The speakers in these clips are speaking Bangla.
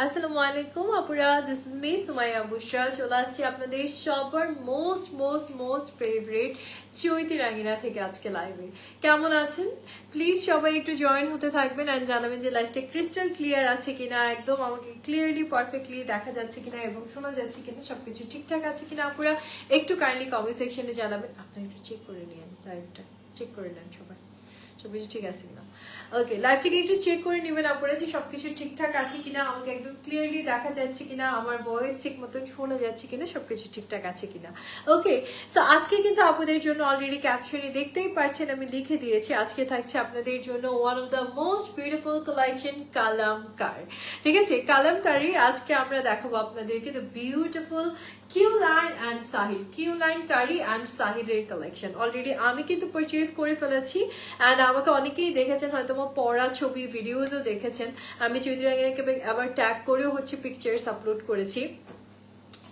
আসসালামু আলাইকুম আপুরা, দিস ইজ মি সুমাইয়া বুশরা। চলে আসছি আপনাদের সবার মোস্ট ফেভারিট চৈতি রাঙ্গিনা থেকে আজকে লাইভে। কেমন আছেন? প্লিজ সবাই একটু জয়েন হতে থাকবেন অ্যান্ড জানাবেন যে লাইভটা ক্রিস্টাল ক্লিয়ার আছে কিনা, একদম আমাকে ক্লিয়ারলি পারফেক্টলি দেখা যাচ্ছে কিনা এবং শোনা যাচ্ছে কিনা, সবকিছু ঠিকঠাক আছে কিনা আপুরা একটু কাইন্ডলি কমেন্ট সেকশনে জানাবেন। আপনারা একটু চেক করে নিন, লাইভটা চেক করে নেন সবাই, সবকিছু ঠিক আছে কিনা। ওকে, লাইভটাকে একটু চেক করে নেবেন আপনারা যে সবকিছু ঠিকঠাক আছে কিনা, আমাকে একদম ক্লিয়ারলি দেখা যাচ্ছে কিনা, আমার ভয়েস ঠিক মতন শোনা যাচ্ছে কিনা, সবকিছু ঠিকঠাক আছে কিনা। ওকে, সো আজকে কিন্তু আপনাদের জন্য অলরেডি ক্যাপশনে দেখতেই পাচ্ছেন আমি লিখে দিয়েছি, আজকে থাকছে আপনাদের জন্য one of the most beautiful collection Kalamkar. ঠিক আছে, কালামকারি আজকে আমরা দেখাবো আপনাদেরকে দ্য বিউটিফুল কিউ লাইন অ্যান্ড সাহিল, কিউ লাইন কারি অ্যান্ড সাহিলের কালেকশন। অলরেডি আমি কিন্তু পারচেজ করে ফেলেছি অ্যান্ড আমাকে অনেকেই দেখেছেন, হয়তো আমার পড়া ছবি ভিডিওসও দেখেছেন। আমি চৈতি রাঙ্গিনাকে আবার ট্যাগ করেও হচ্ছে পিকচার্স আপলোড করেছি।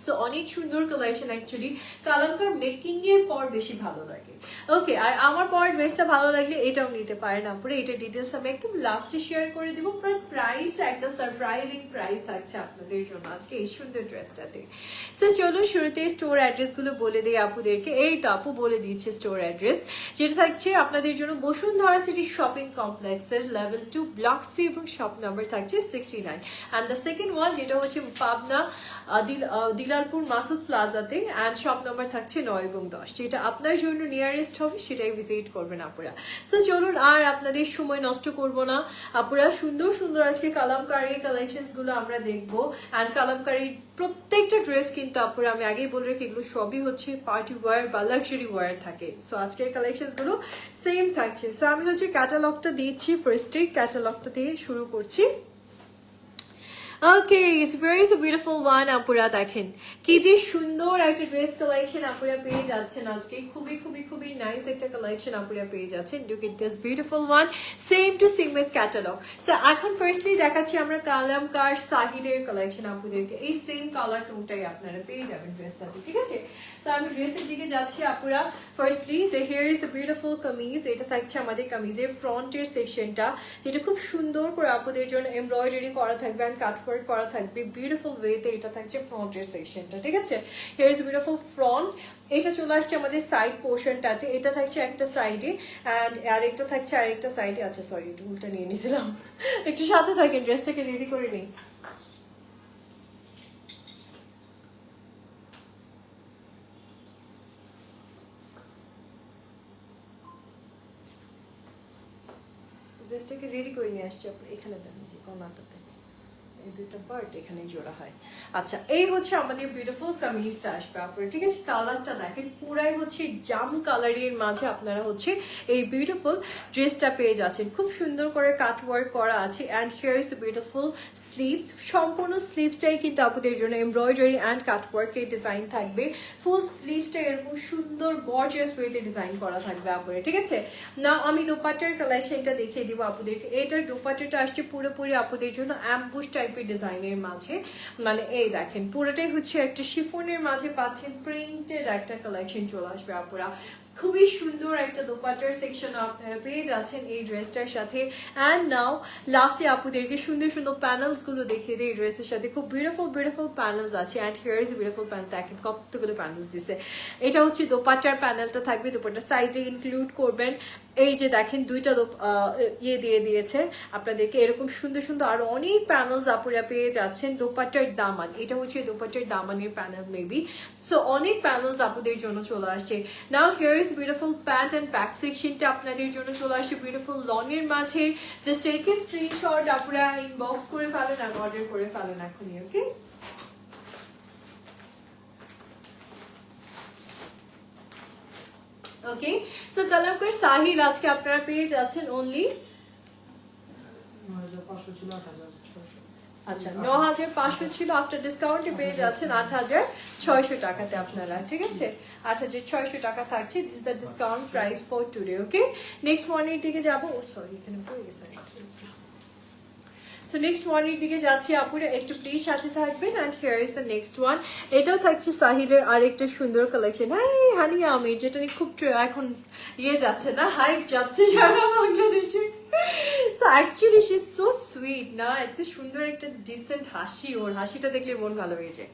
সো অনেক সুন্দর কালেকশন, অ্যাকচুয়ালি কালামকার মেকিং এর পর বেশি ভালো লাগে। ওকে, আর আমার পর ড্রেসটা ভালো লাগলে এটাও নিতে পারেন আপুরে, এটা ডিটেলস আমি একদম লাস্টে শেয়ার করে দিব। বাট প্রাইসটা একটা সারপ্রাইজিং প্রাইস থাকছে আপনাদের জন্য আজকে এই সুন্দর ড্রেসটাতে। সো চলো শুরুতে স্টোর অ্যাড্রেসগুলো বলে দিই আপুদেরকে। এই তো আপু বলে দিচ্ছে স্টোর অ্যাড্রেস, যেটা থাকছে আপনাদের জন্য বসুন্ধরা সিটি শপিং কমপ্লেক্সের লেভেল 2 ব্লক সি এবং শপ নাম্বার থাকছে 69 অ্যান্ড দ্য সেকেন্ড ওয়ান যেটা হচ্ছে পাবনা দিলালপুর মাসুদ প্লাজাতে অ্যান্ড শপ নাম্বার থাকছে 9 এবং 10, যেটা আপনার জন্য নিয়ারেস্ট হবে সেটাই ভিজিট করবেন আপুরা। সো চলুন আর আপনাদের সময় নষ্ট করব না আপুরা, সুন্দর সুন্দর আজকে কালামকারীর কালেকশনস গুলো আমরা দেখবো। অ্যান্ড কালামকারীর প্রত্যেকটা ড্রেস কিন্তু আপুরা আমি আগেই বলে রাখি এগুলো সবই হচ্ছে পার্টি ওয়্যার বা লাক্সারি ওয়্যার থাকে। সো আজকের কালেকশনস গুলো সেম থাকছে। সো আমি হচ্ছে ক্যাটালগটা দিচ্ছি, ফার্স্টে ক্যাটালগটা দিয়ে শুরু করছি। ওকে, ইটস ভেরি বিউটিফুল ওয়ান আপুরা, দেখেন কি যে সুন্দর একটা ড্রেস কালেকশন আপুরা পেয়ে যাচ্ছেন আজকে, খুবই খুবই খুবই নাইস একটা কালেকশন আপুরা পেয়ে যাচ্ছেন। Look at this beautiful one, same to same S catalogue. So এখন ফার্স্টলি দেখাচ্ছি আমরা কালামকার সাহিলের কালেকশন আপুদেরকে, এই সেম কালার টোনটাই আপনারা পেয়ে যাবেন ড্রেসটাতে। ঠিক আছে, সো আমি ড্রেসের দিকে যাচ্ছি আপুরা। Firstly the hair is a beautiful kameez, এটা থাকছে আমাদের কামিজের ফ্রন্টের সেকশনটা, যেটা খুব সুন্দর করে আপুদের জন্য এমব্রয়ডারি করা থাকবে অ্যান্ড কাটওয়ার্ক করা থাকবে বিউটিফুল ওয়েতে। এটা থাকছে ফ্রন্টের সেকশনটা। ঠিক আছে, হেয়ার ইজ বিউটিফুল ফ্রন্ট। এটা চলে আসছে আমাদের সাইড পোর্শনটাতে, এটা থাকছে একটা সাইডে অ্যান্ড আরেকটা থাকছে আরেকটা সাইডে। আচ্ছা সরি, একটু উল্টা নিয়ে নিয়েছিলাম, একটু সাথে থাকেন, ড্রেসটাকে রেডি করে নিই। ড্রেসটাকে রেডি করে নিয়ে আসছি আপনি, এখানে দেন যে কর্নারটাতে এই দুইটা পার্ট এখানে জোড়া হয়। আচ্ছা, এই হচ্ছে আমাদের বিউটিফুল কামিজটা আসবে আপনারা। ঠিক আছে, কালারটা দেখেন পুরাই হচ্ছে জাম কালারের মাঝে আপনারা হচ্ছে এই বিউটিফুল ড্রেসটা পেয়ে যাচ্ছেন। খুব সুন্দর করে কাট ওয়ার্ক করা আছে and here is beautiful sleeves. সম্পূর্ণ স্লিভসটাই কিন্তু আপনাদের জন্য এমব্রয়ডারি অ্যান্ড কাট ওয়ার্কের ডিজাইন থাকবে। ফুল স্লিভসটা এরকম সুন্দর গর্জিয়াস ওয়েতে ডিজাইন করা থাকবে আপনারা। ঠিক আছে, না আমি দোপাট্টার কালেকশনটা দেখিয়ে দিব আপনাদেরকে। এটার দোপাট্টাটা আসছে পুরোপুরি আপনাদের জন্য অ্যাম্বুশ টাইপের ডিজাইনের মাঝে, মানে এই দেখেন পুরোটাই হচ্ছে একটা শিফনের মাঝে পাচ্ছেন প্রিন্টেড একটা কালেকশন চলে আসবে আপুরা। খুবই সুন্দর একটা দোপাট্টার সেকশন আপনারা পেয়ে যাচ্ছেন এই ড্রেসটার সাথে। অ্যান্ড নাও লাস্টে আপুদেরকে সুন্দর সুন্দর প্যানেলস গুলো দেখিয়ে দিই। এই ড্রেসের সাথে খুব বিউটিফুল বিউটিফুল প্যানেলস আছে and here is beautiful panel, দেখেন কতগুলো প্যানেলস দিছে। এটা হচ্ছে দোপাট্টার প্যানেলটা থাকবে, দোপাট্টার সাইডে ইনক্লুড করবেন। এই যে দেখেন দুইটা ইয়ে দিয়ে দিয়েছে আপনাদেরকে, এরকম সুন্দর সুন্দর আরো অনেক প্যানেলস আপুরা পেয়ে যাচ্ছেন। দোপাট্টার দামান, এটা হচ্ছে দোপাট্টার দামানের প্যানেল মেবি। সো অনেক প্যানেলস আপুদের জন্য চলে আসছে। Now here is beautiful pant and back সেকশনটা আপনাদের জন্য চলে আসছে বিউটিফুল লনের মাঝে। জাস্ট টেক এ স্ক্রিনশট আপুরা, ইনবক্স করে ফেলেন আর অর্ডার করে ফেলেন এখনই। ওকে, ওকে, সো কালামকার সাহিল আজকে আপনারা পেয়ে যাচ্ছেন অনলি, আচ্ছা ৯,৫০০ ছিল, আফটার ডিসকাউন্টে পেয়ে যাচ্ছেন ৮,৬০০ টাকাতে আপনারা। ঠিক আছে, ৮,৬০০ টাকা থাকছে, this is the discount price for today. Okay, next morning দিকে যাবো। ও সরি, এখানে পড়ে গেছে। সো নেক্সট ওয়ানের দিকে যাচ্ছি আপুরা, একটু প্লিজ সাথে থাকবেন। And here is the next one. এটাও থাকছে সাহিলের আরেকটা সুন্দর কালেকশন। হ্যাঁ হানি আমির, যেটা নিয়ে খুব এখন যাচ্ছে না, হাইপ যাচ্ছে সারা বাংলাদেশে। So actually she is so sweet না, এত সুন্দর একটা ডিসেন্ট হাসি, ওর হাসিটা দেখলে মন ভালো হয়ে যায়।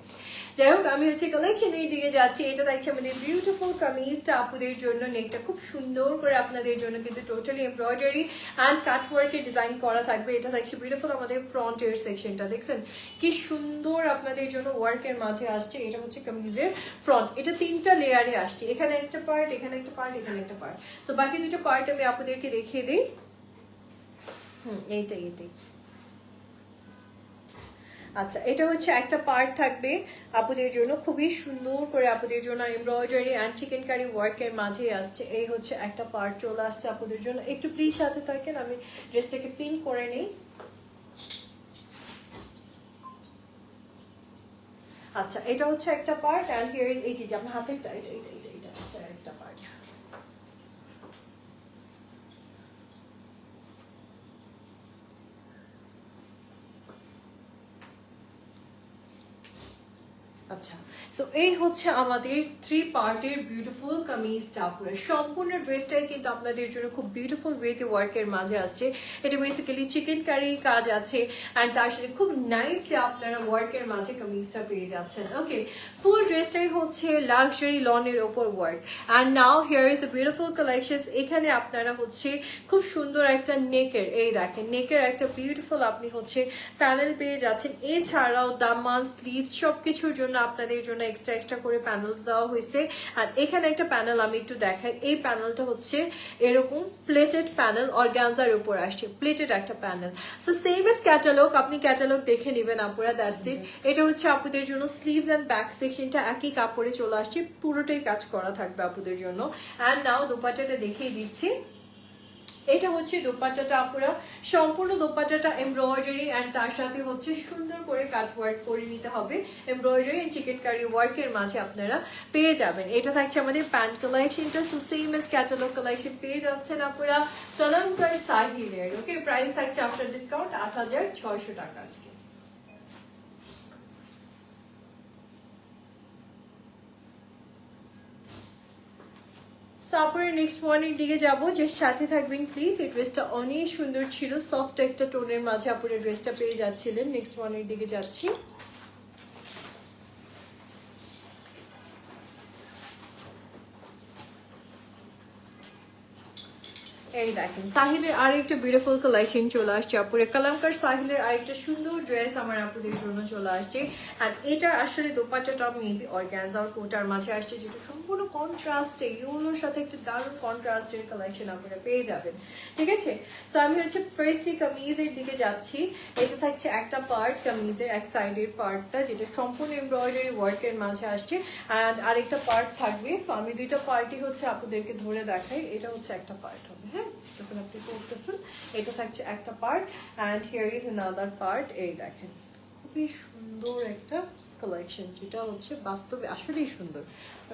যাই হোক, আমি কালেকশনের দিকে যাচ্ছি। এটা দেখছি আমাদের বিউটিফুল কামিজটা আপুদের জন্য, নেকটা খুব সুন্দর করে আপনাদের জন্য কিন্তু টোটালি এমব্রয়ডারি অ্যান্ড কাটওয়ার্কে ডিজাইন করা থাকবে। এটা দেখছি বিউটিফুল আমাদের ফ্রন্টের সেকশনটা, দেখছেন কি সুন্দর আপনাদের জন্য ওয়ার্কের মাঝে আসছে। এটা হচ্ছে কামিজের ফ্রন্ট, এটা 3টা লেয়ারে আসছে, এখানে একটা পার্ট, এখানে একটা পার্ট, এখানে একটা পার্ট। সো বাকি 2টা পার্ট আমি আপনাদেরকে দেখিয়ে দিই। এইটাই। আচ্ছা, এটা হচ্ছে একটা পার্ট থাকবে আপুদের জন্য, খুবই সুন্দর করে আপুদের জন্য এমব্রয়ডারি অ্যান্ড চিকেন কারি ওয়ার্কের মাঝে আসছে। এই হচ্ছে একটা পার্ট চলে আসছে আপুদের জন্য। একটু প্লিজ সাথে থাকেন, আমি ড্রেসটাকে পিন করে নিই। আচ্ছা, এটা হচ্ছে একটা পার্ট অ্যান্ড হিয়ার এই যে আপনার হাতেরটা, এটা একটা পার্ট। আচ্ছা, সো এই হচ্ছে আমাদের 3 পার্টের বিউটিফুল কামিজটা। পুরো সম্পূর্ণ ড্রেসটাই কিন্তু আপনাদের জন্য খুব বিউটিফুল ওয়েতে ওয়ার্কের মাঝে আসছে। এটা বেসিক্যালি চিকেন কারি কাজ আছে অ্যান্ড তার সাথে খুব নাইসলি আপনারা ওয়ার্কের মাঝে কামিজটা পেয়ে যাচ্ছেন। ওকে, ফুল ড্রেসটাই হচ্ছে লাক্সারি লনের ওপর work. And now here is a beautiful collections. এখানে আপনারা হচ্ছে খুব সুন্দর একটা নেকের, এই দেখেন নেকের একটা বিউটিফুল আপনি হচ্ছে প্যানেল পেয়ে যাচ্ছেন। এছাড়াও দামান, স্লিভ সবকিছুর জন্য আপনাদের জন্য এক্সট্রা করে প্যানেলস দেওয়া হয়েছে। আর এখানে একটা প্যানেল আমি একটু দেখাই। এই প্যানেলটা হচ্ছে এরকম প্লেটেড প্যানেল, অর্গানজার উপর আসছে প্লেটেড একটা panel. So same S catalogue, আপনি ক্যাটালগ দেখে নেবেন আপুরা, দ্যাটস ইট। এটা হচ্ছে আপুদের জন্য স্লিভস অ্যান্ড ব্যাক সেকশনটা একই কাপড়ে চলে আসছে, পুরোটাই কাজ করা থাকবে আপুদের জন্য। অ্যান্ড নাও দোপাট্টাটা দেখিয়ে দিচ্ছি। এটা হচ্ছে দোপাট্টাটা আপুরা, সম্পূর্ণ দোপাট্টাটা এমব্রয়ডারি অ্যান্ড তার সাথে হচ্ছে সুন্দর করে কাট ওয়ার্ক করে নিতে হবে। এমব্রয়ডারি এন্ড চিকেন কারি ওয়ার্কের মাঝে আপনারা পেয়ে যাবেন। এটা থাকছে আমাদের প্যান্ট কালেকশনটা। So same S catalogue collection পেয়ে যাচ্ছেন আপুরা কলমকার সাহিলের। ওকে, প্রাইস থাকছে আফটার ডিসকাউন্ট ৮৬০০ টাকা আজকে। তারপরে নেক্সট ওয়ানের দিকে যাবো, যে সাথে থাকবেন প্লিজ। এই ড্রেসটা অনেক সুন্দর ছিল, সফট একটা টোনের মাঝে আপনারা ড্রেসটা পেয়ে যাচ্ছিলেন। নেক্সট ওয়ানের দিকে যাচ্ছি। এই দেখেন সাহিলের আরেকটা বিউটিফুল কালেকশন চলে আসছে আপুরে, কালামকার সাহিলের আরেকটা সুন্দর ড্রেস আমার আপুদের জন্য চলে আসছে। আর এটা আসলে দোপাট্টাটা মেবি অর্গানজা কোটার মাঝে আসছে, যেটা সম্পূর্ণ কন্ট্রাস্টে, ইউলোর সাথে একটা দারুণ কন্ট্রাস্টের কালেকশন আপনারা পেয়ে যাবেন। ঠিক আছে, সো আমি হচ্ছে ফার্স্টলি কামিজের দিকে যাচ্ছি। এটা থাকছে একটা পার্ট, কামিজের এক সাইডের পার্টটা, যেটা সম্পূর্ণ এমব্রয়ডারি ওয়ার্কের মাঝে আসছে। অ্যান্ড আরেকটা পার্ট থাকবে। সো আমি 2টা পার্টই হচ্ছে আপনাদেরকে ধরে দেখাই। এটা হচ্ছে একটা পার্ট হবে, হ্যাঁ, যখন আপনি করতেছেন এটা থাকছে একটা part and here is another part. এই দেখেন খুবই সুন্দর একটা কালেকশন, যেটা হচ্ছে বাস্তবে আসলেই সুন্দর।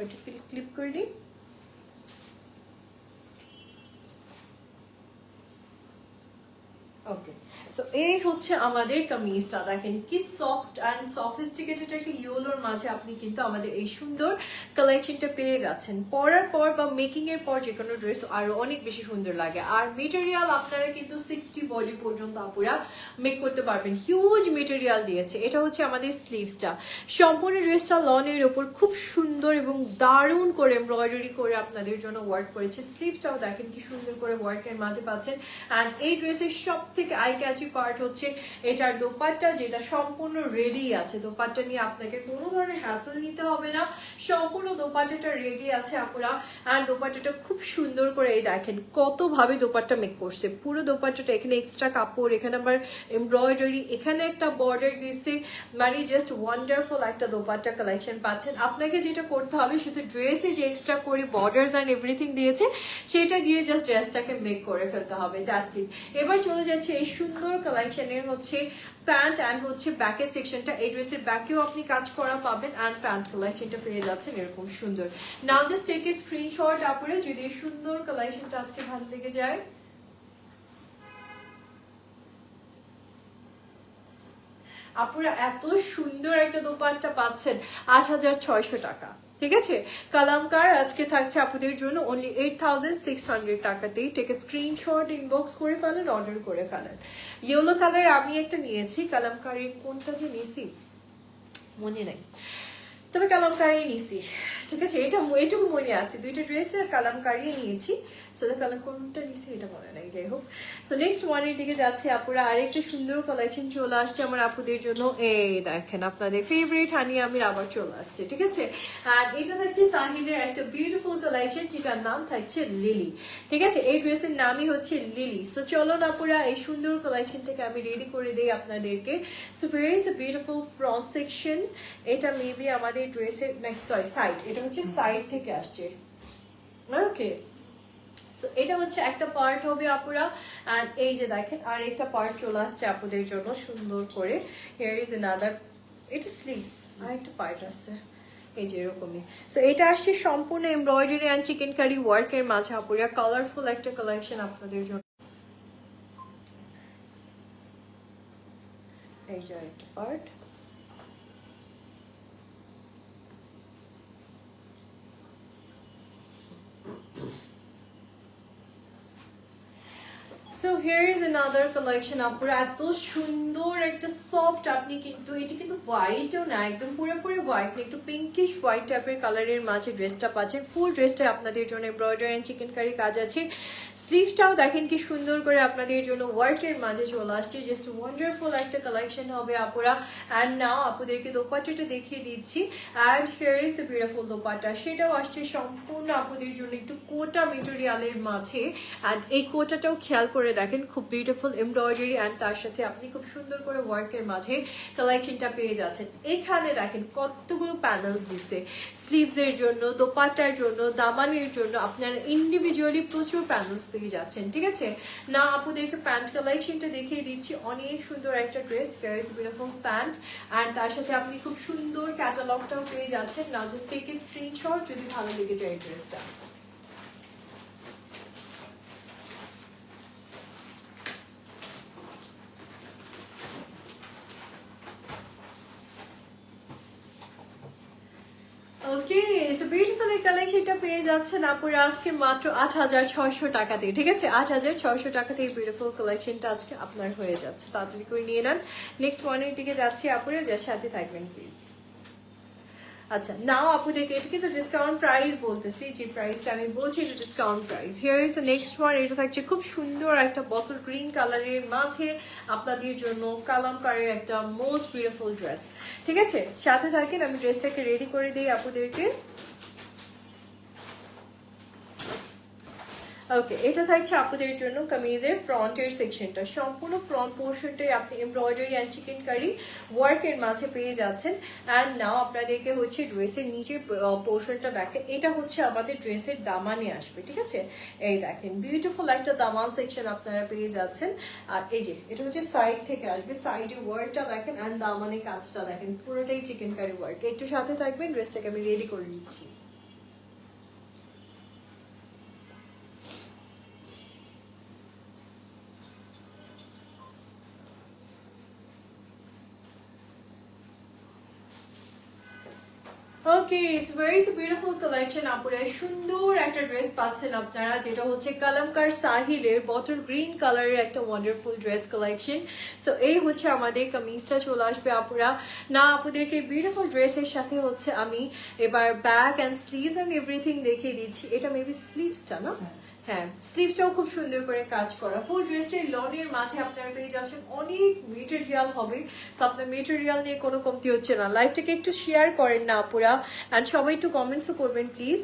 এটা ক্লিপ করে দিই। ওকে, সো এই হচ্ছে আমাদের কামিজটা, দেখেন কি সফট অ্যান্ড সফিস্টিকেটেড একটা ইয়েলোর মাঝে আপনি কিন্তু আমাদের এই সুন্দর কালেকশনটা পেয়ে যাচ্ছেন। পরার পর বা মেকিং এর পর যে কোনো ড্রেস আরো অনেক বেশি সুন্দর লাগে। আর মেটেরিয়াল আপনারা কিন্তু 60 বডি পর্যন্ত আপুরা মেক করতে পারবেন, হিউজ মেটেরিয়াল দিয়েছে। এটা হচ্ছে আমাদের স্লিভসটা, সম্পূর্ণ ড্রেসটা লনের ওপর খুব সুন্দর এবং দারুণ করে এমব্রয়ডারি করে আপনাদের জন্য ওয়ার্ক করেছে। স্লিভসটাও দেখেন কি সুন্দর করে ওয়ার্কের মাঝে পাচ্ছেন। অ্যান্ড এই ড্রেসের সব থেকে আই ক্যাচি পার্ট হচ্ছে এটার দোপাট্টা, যেটা সম্পূর্ণ রেডি আছে। দোপাট্টা নিয়ে আপনাকে কোনো ধরনের হ্যাসেল নিতে হবে না, সম্পূর্ণ দোপাট্টাটা রেডি আছে আপুরা। আর দোপাট্টাটা খুব সুন্দর করে এই দেখেন কত ভাবে দোপাট্টা মেক করছে। পুরো দোপাট্টাটা এখানে এক্সট্রা কাপড়, এখানে আবার এমব্রয়ডারি, এখানে একটা বর্ডার দিচ্ছে, মানে জাস্ট ওয়ান্ডারফুল একটা দোপাট্টা কালেকশন পাচ্ছেন। আপনাকে যেটা করতে হবে শুধু ড্রেসে যে এক্সট্রা করে বর্ডার্স অ্যান্ড এভরিথিং দিয়েছে সেটা দিয়ে জাস্ট ড্রেসটাকে মেক করে ফেলতে হবে, দ্যাটস ইট। এবার চলে যাচ্ছে এই সুন্দর কালেকশনের হচ্ছে প্যান্ট অ্যান্ড হচ্ছে ব্যাকের সেকশনটা। এই ড্রেসের ব্যাকেও আপনি কাজ করা পাবেন অ্যান্ড প্যান্ট কালেকশনটা পেয়ে যাচ্ছেন এরকম সুন্দর। নাও জাস্ট টেক এ স্ক্রিনশট আপরে যদি এই সুন্দর কালেকশনটা আজকে ভালো লেগে যায়। আপুরা এত সুন্দর একটা দোপাট্টা পাচ্ছেন ৮,৬০০ টাকা। ঠিক আছে, কালামকার আজকে থাকছে আপুদের জন্য অনলি 8,600 টাকাতেই। টেক স্ক্রিনশট, ইনবক্স করে ফেলেন, অর্ডার করে ফেলেন। ইয়েলো কালার আমি একটা নিয়েছি, কালামকারের কোনটা যে নিছি মনে নাই, তবে কালামকারি নিয়েছি। ঠিক আছে, এটুকু মনে আছে, দুইটা ড্রেসে কালামকারি নিয়েছি। সো কালার কোনটা নিয়েছি এটা মনে নাই, যাই হোক। সো নেক্সট ওয়ানের দিকে যাচ্ছে আপুরা, আরেকটা সুন্দর কালেকশন চলে আসছে আমার আপুদের জন্য। এই দেখেন আপনাদের ফেভারিট হানি আমির আবার চলে আসছে। ঠিক আছে, আর এটা থাকছে সাহিলের একটা বিউটিফুল কালেকশন, যেটার নাম থাকছে লিলি। ঠিক আছে, এই ড্রেসের নামই হচ্ছে লিলি। সো চলো না আপুরা, এই সুন্দর কালেকশনটাকে আমি রেডি করে দিই আপনাদেরকে। So very is a beautiful front section. এটা মেবি আমাদের ড্রেসের সরি সাইড, এটা হচ্ছে সাইড থেকে আসছে। ওকে, সো এটা হচ্ছে একটা পার্ট হবে আপুরা। অ্যান্ড এই যে দেখেন আর একটা পার্ট চলে আসছে আপুদের জন্য সুন্দর করে। হিয়ার ইজ অ্যানাদার, এটা স্লিভস, আর একটা পার্ট আছে এই যে এরকমই। সো এটা আসছে সম্পূর্ণ এমব্রয়ডারি অ্যান্ড চিকেন কারি ওয়ার্কের মাঝে আপুরা, কালারফুল একটা কালেকশন আপনাদের জন্য। এই যে একটা part. So here is another collection আপুরা, এত সুন্দর একটা সফট। আপনি কিন্তু এটা কিন্তু হোয়াইটও না, একদম পুরোপুরি হোয়াইট না, একটু পিঙ্কিশ হোয়াইট টাইপের কালারের মাঝে ড্রেসটা পাচ্ছেন। ফুল ড্রেসটা আপনাদের জন্য এমব্রয়ডারি অ্যান্ড চিকেন কারি কাজ আছে। স্লিভসটাও দেখেন কি সুন্দর করে আপনাদের জন্য ওয়ার্কের মাঝে চলে আসছে। জাস্ট ওয়ান্ডারফুল একটা কালেকশন হবে আপুরা। অ্যান্ড নাও আপুদেরকে দোপাট্টাটা দেখিয়ে দিচ্ছি। And here is the beautiful dupatta, সেটাও আসছে সম্পূর্ণ আপুদের জন্য একটু কোটা মেটেরিয়ালের মাঝে। অ্যান্ড এই কোটাটাও খেয়াল করে দেখেন, খুব বিউটিফুল এমব্রয়ডারি অ্যান্ড তার সাথে আপনি খুব সুন্দর করে ওয়ার্কের মাঝে কালেকশনটা পেয়ে যাচ্ছেন। এখানে দেখেন কতগুলো প্যানেলস দিচ্ছে স্লিভসের জন্য, দোপাট্টার জন্য, দামানের জন্য, আপনারা ইন্ডিভিজুয়ালি প্রচুর প্যানেলস পেয়ে যাচ্ছেন। ঠিক আছে, না আপুদেরকে প্যান্ট কালেকশনটা দেখিয়ে দিচ্ছি। অনেক সুন্দর একটা ড্রেস, বিউটিফুল প্যান্ট অ্যান্ড তার সাথে আপনি খুব সুন্দর ক্যাটালগটাও পেয়ে যাচ্ছেন। না জাস্ট টেক এ স্ক্রিনশট যদি ভালো লেগে যায় এই ড্রেসটা। ওকে, সো বিউটিফুল এই কালেকশনটা পেয়ে যাচ্ছেন আপুরা আজকে মাত্র ৮,৬০০ টাকাতে। ঠিক আছে, ৮,৬০০ টাকাতে এই বিউটিফুল কালেকশনটা আজকে আপনার হয়ে যাচ্ছে। তাড়াতাড়ি করে নিয়ে নেন। নেক্সট ওয়ানের দিকে যাচ্ছি আপুরা, যার সাথে থাকবেন প্লিজ। আচ্ছা, নাও আপুদেরকে এটা কিন্তু ডিসকাউন্ট প্রাইস বলতেছি, যে প্রাইসটা আমি বলছি এটা discount price. Here is the next one. এটা থাকছে খুব সুন্দর একটা বটল গ্রিন কালারের মাঝে আপনাদের জন্য কালামকারের একটা মোস্ট বিউটিফুল ড্রেস। ঠিক আছে, সাথে থাকেন, আমি ড্রেসটাকে রেডি করে দিই আপুদেরকে। ওকে, এটা থাকছে আপনাদের জন্য কামিজের ফ্রন্টের সেকশনটা। সম্পূর্ণ ফ্রন্ট পোর্শনটাই আপনি এমব্রয়ডারি অ্যান্ড চিকেন কারি ওয়ার্কের মাঝে পেয়ে যাচ্ছেন। অ্যান্ড নাও আপনাদেরকে হচ্ছে ড্রেসের নিচের পোর্শনটা দেখেন, এটা হচ্ছে আমাদের ড্রেসের দামানে আসবে। ঠিক আছে, এই দেখেন বিউটিফুল একটা দামান সেকশন আপনারা পেয়ে যাচ্ছেন। আর এই যে এটা হচ্ছে সাইড থেকে আসবে, সাইডে ওয়ার্কটা দেখেন অ্যান্ড দামানে কাজটা দেখেন, পুরোটাই চিকেন কারি ওয়ার্ক। একটু সাথে থাকবেন, ড্রেসটাকে আমি রেডি করে নিচ্ছি। ওকে, ইটস ভেরি বিউটিফুল কালেকশন আপুরা। সুন্দর একটা ড্রেস পাচ্ছেন আপনারা, যেটা হচ্ছে কালামকার সাহিলের বটল গ্রিন কালারের একটা ওয়ান্ডারফুল ড্রেস কালেকশন। সো এই হচ্ছে আমাদের কামিজটা চলে আসবে আপুরা। না আপুদেরকে বিউটিফুল ড্রেসের সাথে হচ্ছে আমি এবার back and sleeves and everything দেখিয়ে দিচ্ছি। এটা মেবি স্লিভসটা না? হ্যাঁ, স্লিভসটাও খুব সুন্দর করে কাজ করা। ফুল ড্রেসটাই লনের মাঝে আপনারা পেয়ে যাচ্ছেন। অনেক মেটেরিয়াল হবে, সো আপনার মেটেরিয়াল নিয়ে কোনো কমতি হচ্ছে না। লাইভটাকে একটু শেয়ার করেন না আপুরা, অ্যান্ড সবাই একটু কমেন্টসও করবেন প্লিজ।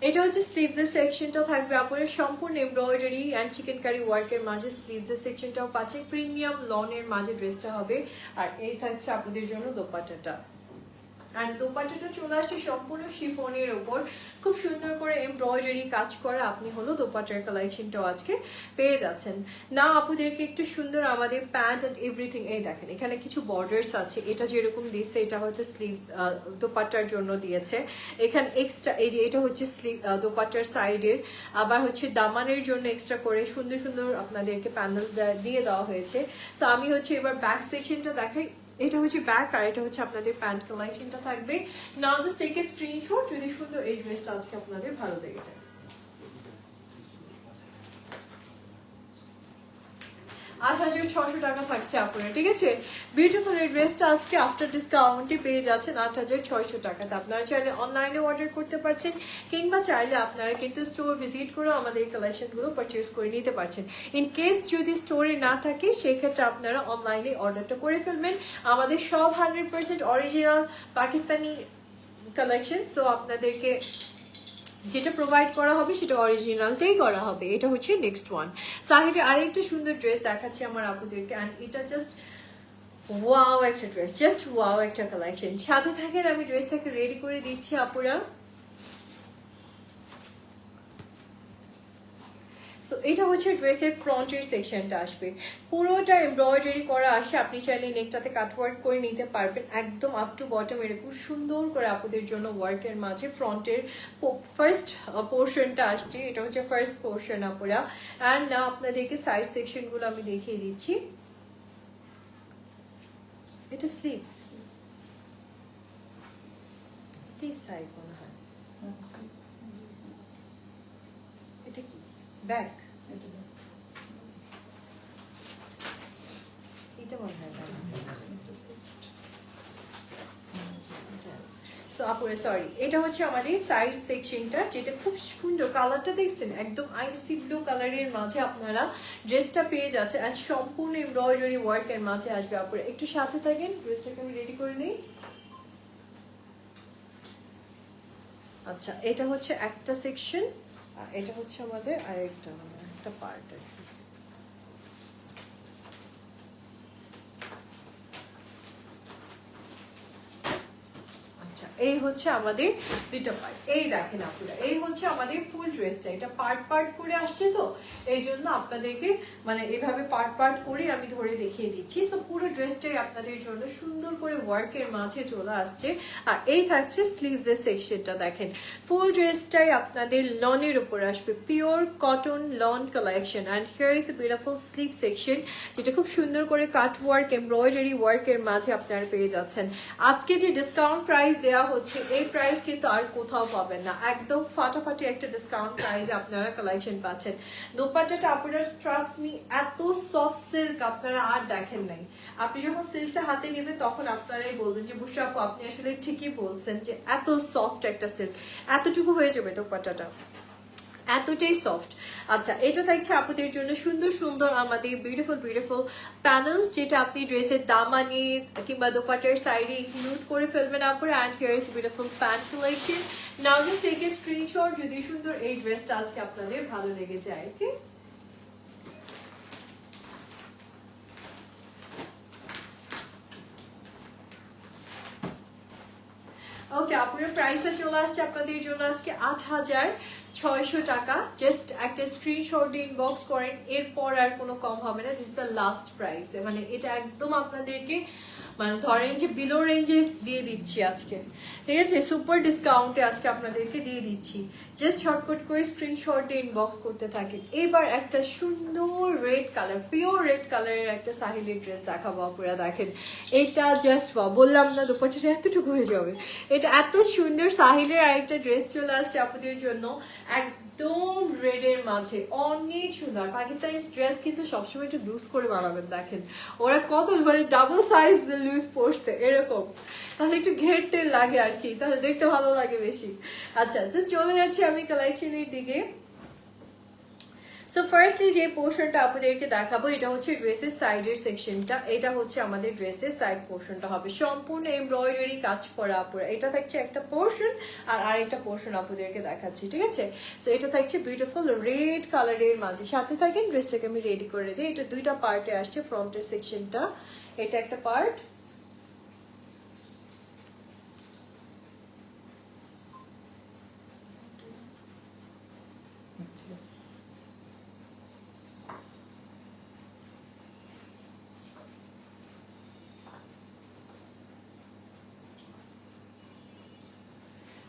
এটা হচ্ছে স্লিভসের সেকশনটা থাকবে আপুরের সম্পূর্ণ এমব্রয়ডারি অ্যান্ড চিকেন কারি ওয়ার্কের মাঝে। স্লিভসের সেকশনটাও পাচ্ছে, প্রিমিয়াম লনের মাঝে ড্রেসটা হবে। আর এই থাকছে আপনাদের জন্য দোপাট্টাটা। আর দোপাট্টাটা চলে আসছে সম্পূর্ণ শিফনের উপর, খুব সুন্দর করে এমব্রয়ডারি কাজ করা আপনি হলো দোপাট্টার কালেকশনটাও আজকে পেয়ে যাচ্ছেন। না আপুদেরকে একটু সুন্দর আমাদের প্যান্ট অ্যান্ড এভরিথিং, এই দেখেন এখানে কিছু বর্ডার্স আছে, এটা যেরকম দিচ্ছে এটা হচ্ছে স্লিভ দোপাট্টার জন্য দিয়েছে, এখানে এক্সট্রা এই যে এটা হচ্ছে স্লিভ দোপাট্টার সাইডের, আবার হচ্ছে দামানের জন্য এক্সট্রা করে সুন্দর সুন্দর আপনাদেরকে প্যানেলস দিয়ে দেওয়া হয়েছে। সো আমি হচ্ছে এবার ব্যাক সেকশনটা দেখাই, এটা হচ্ছে ব্যাক আর এটা হচ্ছে আপনাদের প্যান্ট কালেকশনটা থাকবে। নাও জাস্ট টেক এ স্ক্রিনশট যদি সুন্দর এই ড্রেসটা আজকে আপনাদের ভালো লেগেছে। ৮৬০০ টাকা থাকছে আপনারা, ঠিক আছে। বিউটিফুল এই ড্রেসটা আজকে আফটার ডিসকাউন্টে পেয়ে যাচ্ছেন ৮৬০০ টাকাতে। আপনারা চাইলে অনলাইনে অর্ডার করতে পারছেন, কিংবা চাইলে আপনারা কিন্তু স্টোর ভিজিট করে আমাদের এই কালেকশনগুলো পারচেজ করে নিতে পারছেন। ইন কেস যদি স্টোরে না থাকে সেক্ষেত্রে আপনারা অনলাইনে অর্ডারটা করে ফেলবেন। আমাদের সব 100% অরিজিনাল পাকিস্তানি কালেকশন, সো আপনাদেরকে যেটা প্রোভাইড করা হবে সেটা অরিজিনালটাই করা হবে। এটা হচ্ছে নেক্সট ওয়ান। সাহিদের আরেকটা সুন্দর ড্রেস দেখাচ্ছি আমার আপুদেরকে, অ্যান্ড এটা জাস্ট ওয়াও একটা ড্রেস, জাস্ট ওয়াও একটা কালেকশন। সাথে থাকেন, আমি ড্রেসটাকে রেডি করে দিচ্ছি আপুরা। সো এটা হচ্ছে ড্রেসের ফ্রন্টের সেকশনটা আসবে, পুরোটা এমব্রয়ডারি করা আসে। আপনি চাইলে নেকটাতে কাটওয়ার্ক করে নিতে পারবেন, একদম আপ টু বটম এরকম সুন্দর করে আপুদের জন্য ওয়ার্কের মাঝে ফ্রন্টের ফার্স্ট পোর্শনটা আসছে, এটা হচ্ছে ফার্স্ট পোর্শন আপুরা। অ্যান্ড না আপনাদেরকে সাইড সেকশনগুলো আমি দেখিয়ে দিচ্ছি। এটা স্লিভস, এটাই সাইড মনে হয়, এটা কি ব্যাক, এটা মনে হয় ব্যাক। সরি, এটা হচ্ছে আমাদের সাইড সেকশনটা, যেটা খুব সুন্দর কালারটা দেখছেন, একদম আইসি ব্লু কালারের মাঝে আপনারা ড্রেসটা পেয়ে যাচ্ছে, আর সম্পূর্ণ এমব্রয়ডারি ওয়ার্কের মাঝে আসবে। আপনারা একটু সাথে থাকেন, ড্রেসটাকে আমি রেডি করে নিই। আচ্ছা, এটা হচ্ছে একটা সেকশন, আর এটা হচ্ছে আমাদের আরেকটা একটা পার্ট আর কি। এই হচ্ছে আমাদের দুইটা পার্ট, এই দেখেন আপনারা, এই হচ্ছে আমাদের ফুল ড্রেসটা। এটা পার্ট পার্ট করে আসছে, তো এই জন্য আপনাদেরকে মানে এভাবে পার্ট পার্ট করে আমি ধরে দেখিয়ে দিচ্ছি। সো পুরো ড্রেসটাই আপনাদের জন্য সুন্দর করে ওয়ার্কের মাঝে চলে আসছে। আর এই থাকছে স্লিভসের সেকশনটা, দেখেন ফুল ড্রেসটাই আপনাদের লনের উপর আসবে, pure cotton loan collection. And here is a beautiful sleeve section, যেটা খুব সুন্দর করে কাট ওয়ার্ক এমব্রয়ডারি ওয়ার্কের মাঝে আপনারা পেয়ে যাচ্ছেন। আজকে যে ডিসকাউন্ট প্রাইস দেওয়া হচ্ছে, এই প্রাইস কিন্তু আর কোথাও পাবেন না, একদম ফাটাফাটি একটা ডিসকাউন্ট প্রাইসে আপনারা কালেকশন পাচ্ছেন। দোপাট্টাটা আপনারা ট্রাস্ট মি, এত সফট সিল্ক আপনারা আর দেখেন নাই। আপনি যখন সিল্কটা হাতে নেবেন তখন আপনারাই বলবেন যে বুশরা আপু আপনি আসলে ঠিকই বলছেন, যে এত সফট একটা সিল্ক, এতটুকু হয়ে যাবে দোপাট্টাটা, এতটাই সফট। আচ্ছা, এটা থাকছে আপুদের জন্য সুন্দর সুন্দর আমাদের বিউটিফুল বিউটিফুল প্যানেলস, যেটা আপনি ড্রেসের দামানি কিংবা দোপাট্টার সাইডে ইনক্লুড করে ফেলবেন আপনারা। And here is beautiful pant collection. Now just take a screenshot যদি সুন্দর এই ড্রেসটা আজকে আপনাদের ভালো লেগে যায়। ওকে, ওকে আপুরের প্রাইসটা চলে আসছে আপনাদের জন্য আজকে ৮৬০০ টাকা। জাস্ট একটা স্ক্রিনশট দিয়ে ইনবক্স করেন, এরপর আর কোনো কম হবে না। This is the last price, মানে এটা একদম আপনাদেরকে মানে ধরেন যে বিলো রেঞ্জে দিয়ে দিচ্ছি আজকে, ঠিক আছে, সুপার ডিসকাউন্টে আজকে আপনাদেরকে দিয়ে দিচ্ছি। জাস্ট শর্টকাট করে স্ক্রিনশট দিয়ে ইনবক্স করতে থাকেন। এবার একটা সুন্দর রেড কালার, পিওর রেড কালারের একটা সাহিলের ড্রেস দেখাবো আপনারা। দেখেন এটা জাস্ট বললাম না দুপাট্টাটা এতটুকু হয়ে যাবে, এটা এত সুন্দর সাহিলের আরেকটা ড্রেস চলে আসছে আপনাদের জন্য, একদম রেডের মাঝে, অনেক সুন্দর। পাকিস্তানি ড্রেস কিন্তু সবসময় একটু লুজ করে বানাবেন, দেখেন ওরা কত মানে ডাবল সাইজ লুজ পড়ছে এরকম, তাহলে একটু ঘেরটের লাগে আর কি, তাহলে দেখতে ভালো লাগে বেশি। আচ্ছা, তো চলে যাচ্ছি আমি কালেকশনের দিকে। সো ফার্স্টলি যে পোর্শনটা আপনাদেরকে দেখাবো, এটা হচ্ছে ড্রেসের সাইডের সেকশনটা। এটা হচ্ছে আমাদের ড্রেসের সাইড পোর্শনটা হবে সম্পূর্ণ এমব্রয়ডারি কাজ করা আপুরা। এটা থাকছে একটা পোর্শন, আর আরেকটা পোর্শন আপনাদেরকে দেখাচ্ছি, ঠিক আছে। সো এটা থাকছে বিউটিফুল রেড কালারের মাঝে। সাথে থাকেন, ড্রেসটাকে আমি রেডি করে দিই। এটা দুইটা পার্টে আসছে, ফ্রন্টের সেকশনটা এটা একটা part,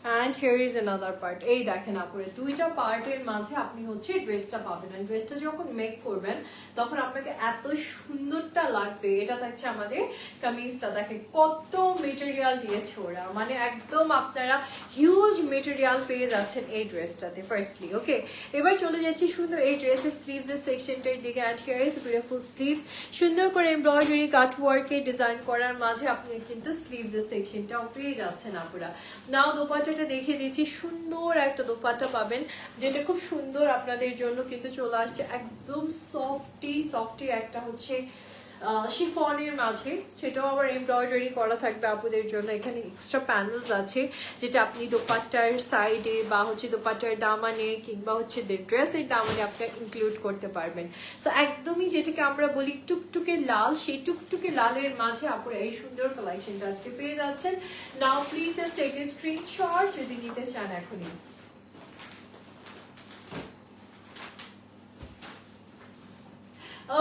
and here is another part. এই দেখেন আপুরে দুইটা পার্টের মাঝে আপনি হচ্ছে ড্রেসটা পাবেন, আর ড্রেসটা যখন মেক করবেন তখন আপনাকে এত সুন্দরটা লাগবে। এটা থাকছে আমাদের কামিজটা, দেখেন কত মেটেরিয়াল দিয়েছে ওরা, মানে একদম আপনারা হিউজ মেটেরিয়াল পেয়ে যাচ্ছেন এই ড্রেসটাতে ফার্স্টলি। ওকে, এবার চলে যাচ্ছি সুন্দর এই ড্রেসের স্লিভসের সেকশনটার দিকে। And here is beautiful sleeve, সুন্দর করে এমব্রয়ডারি কাটওয়ার্কে ডিজাইন করার মাঝে আপনি কিন্তু স্লিভসের সেকশনটাও পেয়ে যাচ্ছেন আপুরা। নাও দোপাট্টাটা দেখিয়ে দিচ্ছি, সুন্দর একটা দোপাট্টা পাবেন যেটা খুব সুন্দর আপনাদের জন্য কিন্তু চলে আসছে একদম সফটি একটা হচ্ছে শিফনের মাঝে, সেটাও আবার এমব্রয়ডারি করা থাকবে আপুদের জন্য। এখানে এক্সট্রা প্যানেলস আছে যেটা আপনি দোপাট্টার সাইডে বা হচ্ছে দোপাট্টার দামানে কিংবা হচ্ছে ড্রেসের দামানে আপনারা ইনক্লুড করতে পারবেন। সো একদমই যেটাকে আমরা বলি টুকটুকে লাল, সেই টুকটুকে লালের মাঝে আপনারা এই সুন্দর কালেকশনটা আজকে পেয়ে যাচ্ছেন। Now please just take a screenshot যদি নিতে চান এখনই।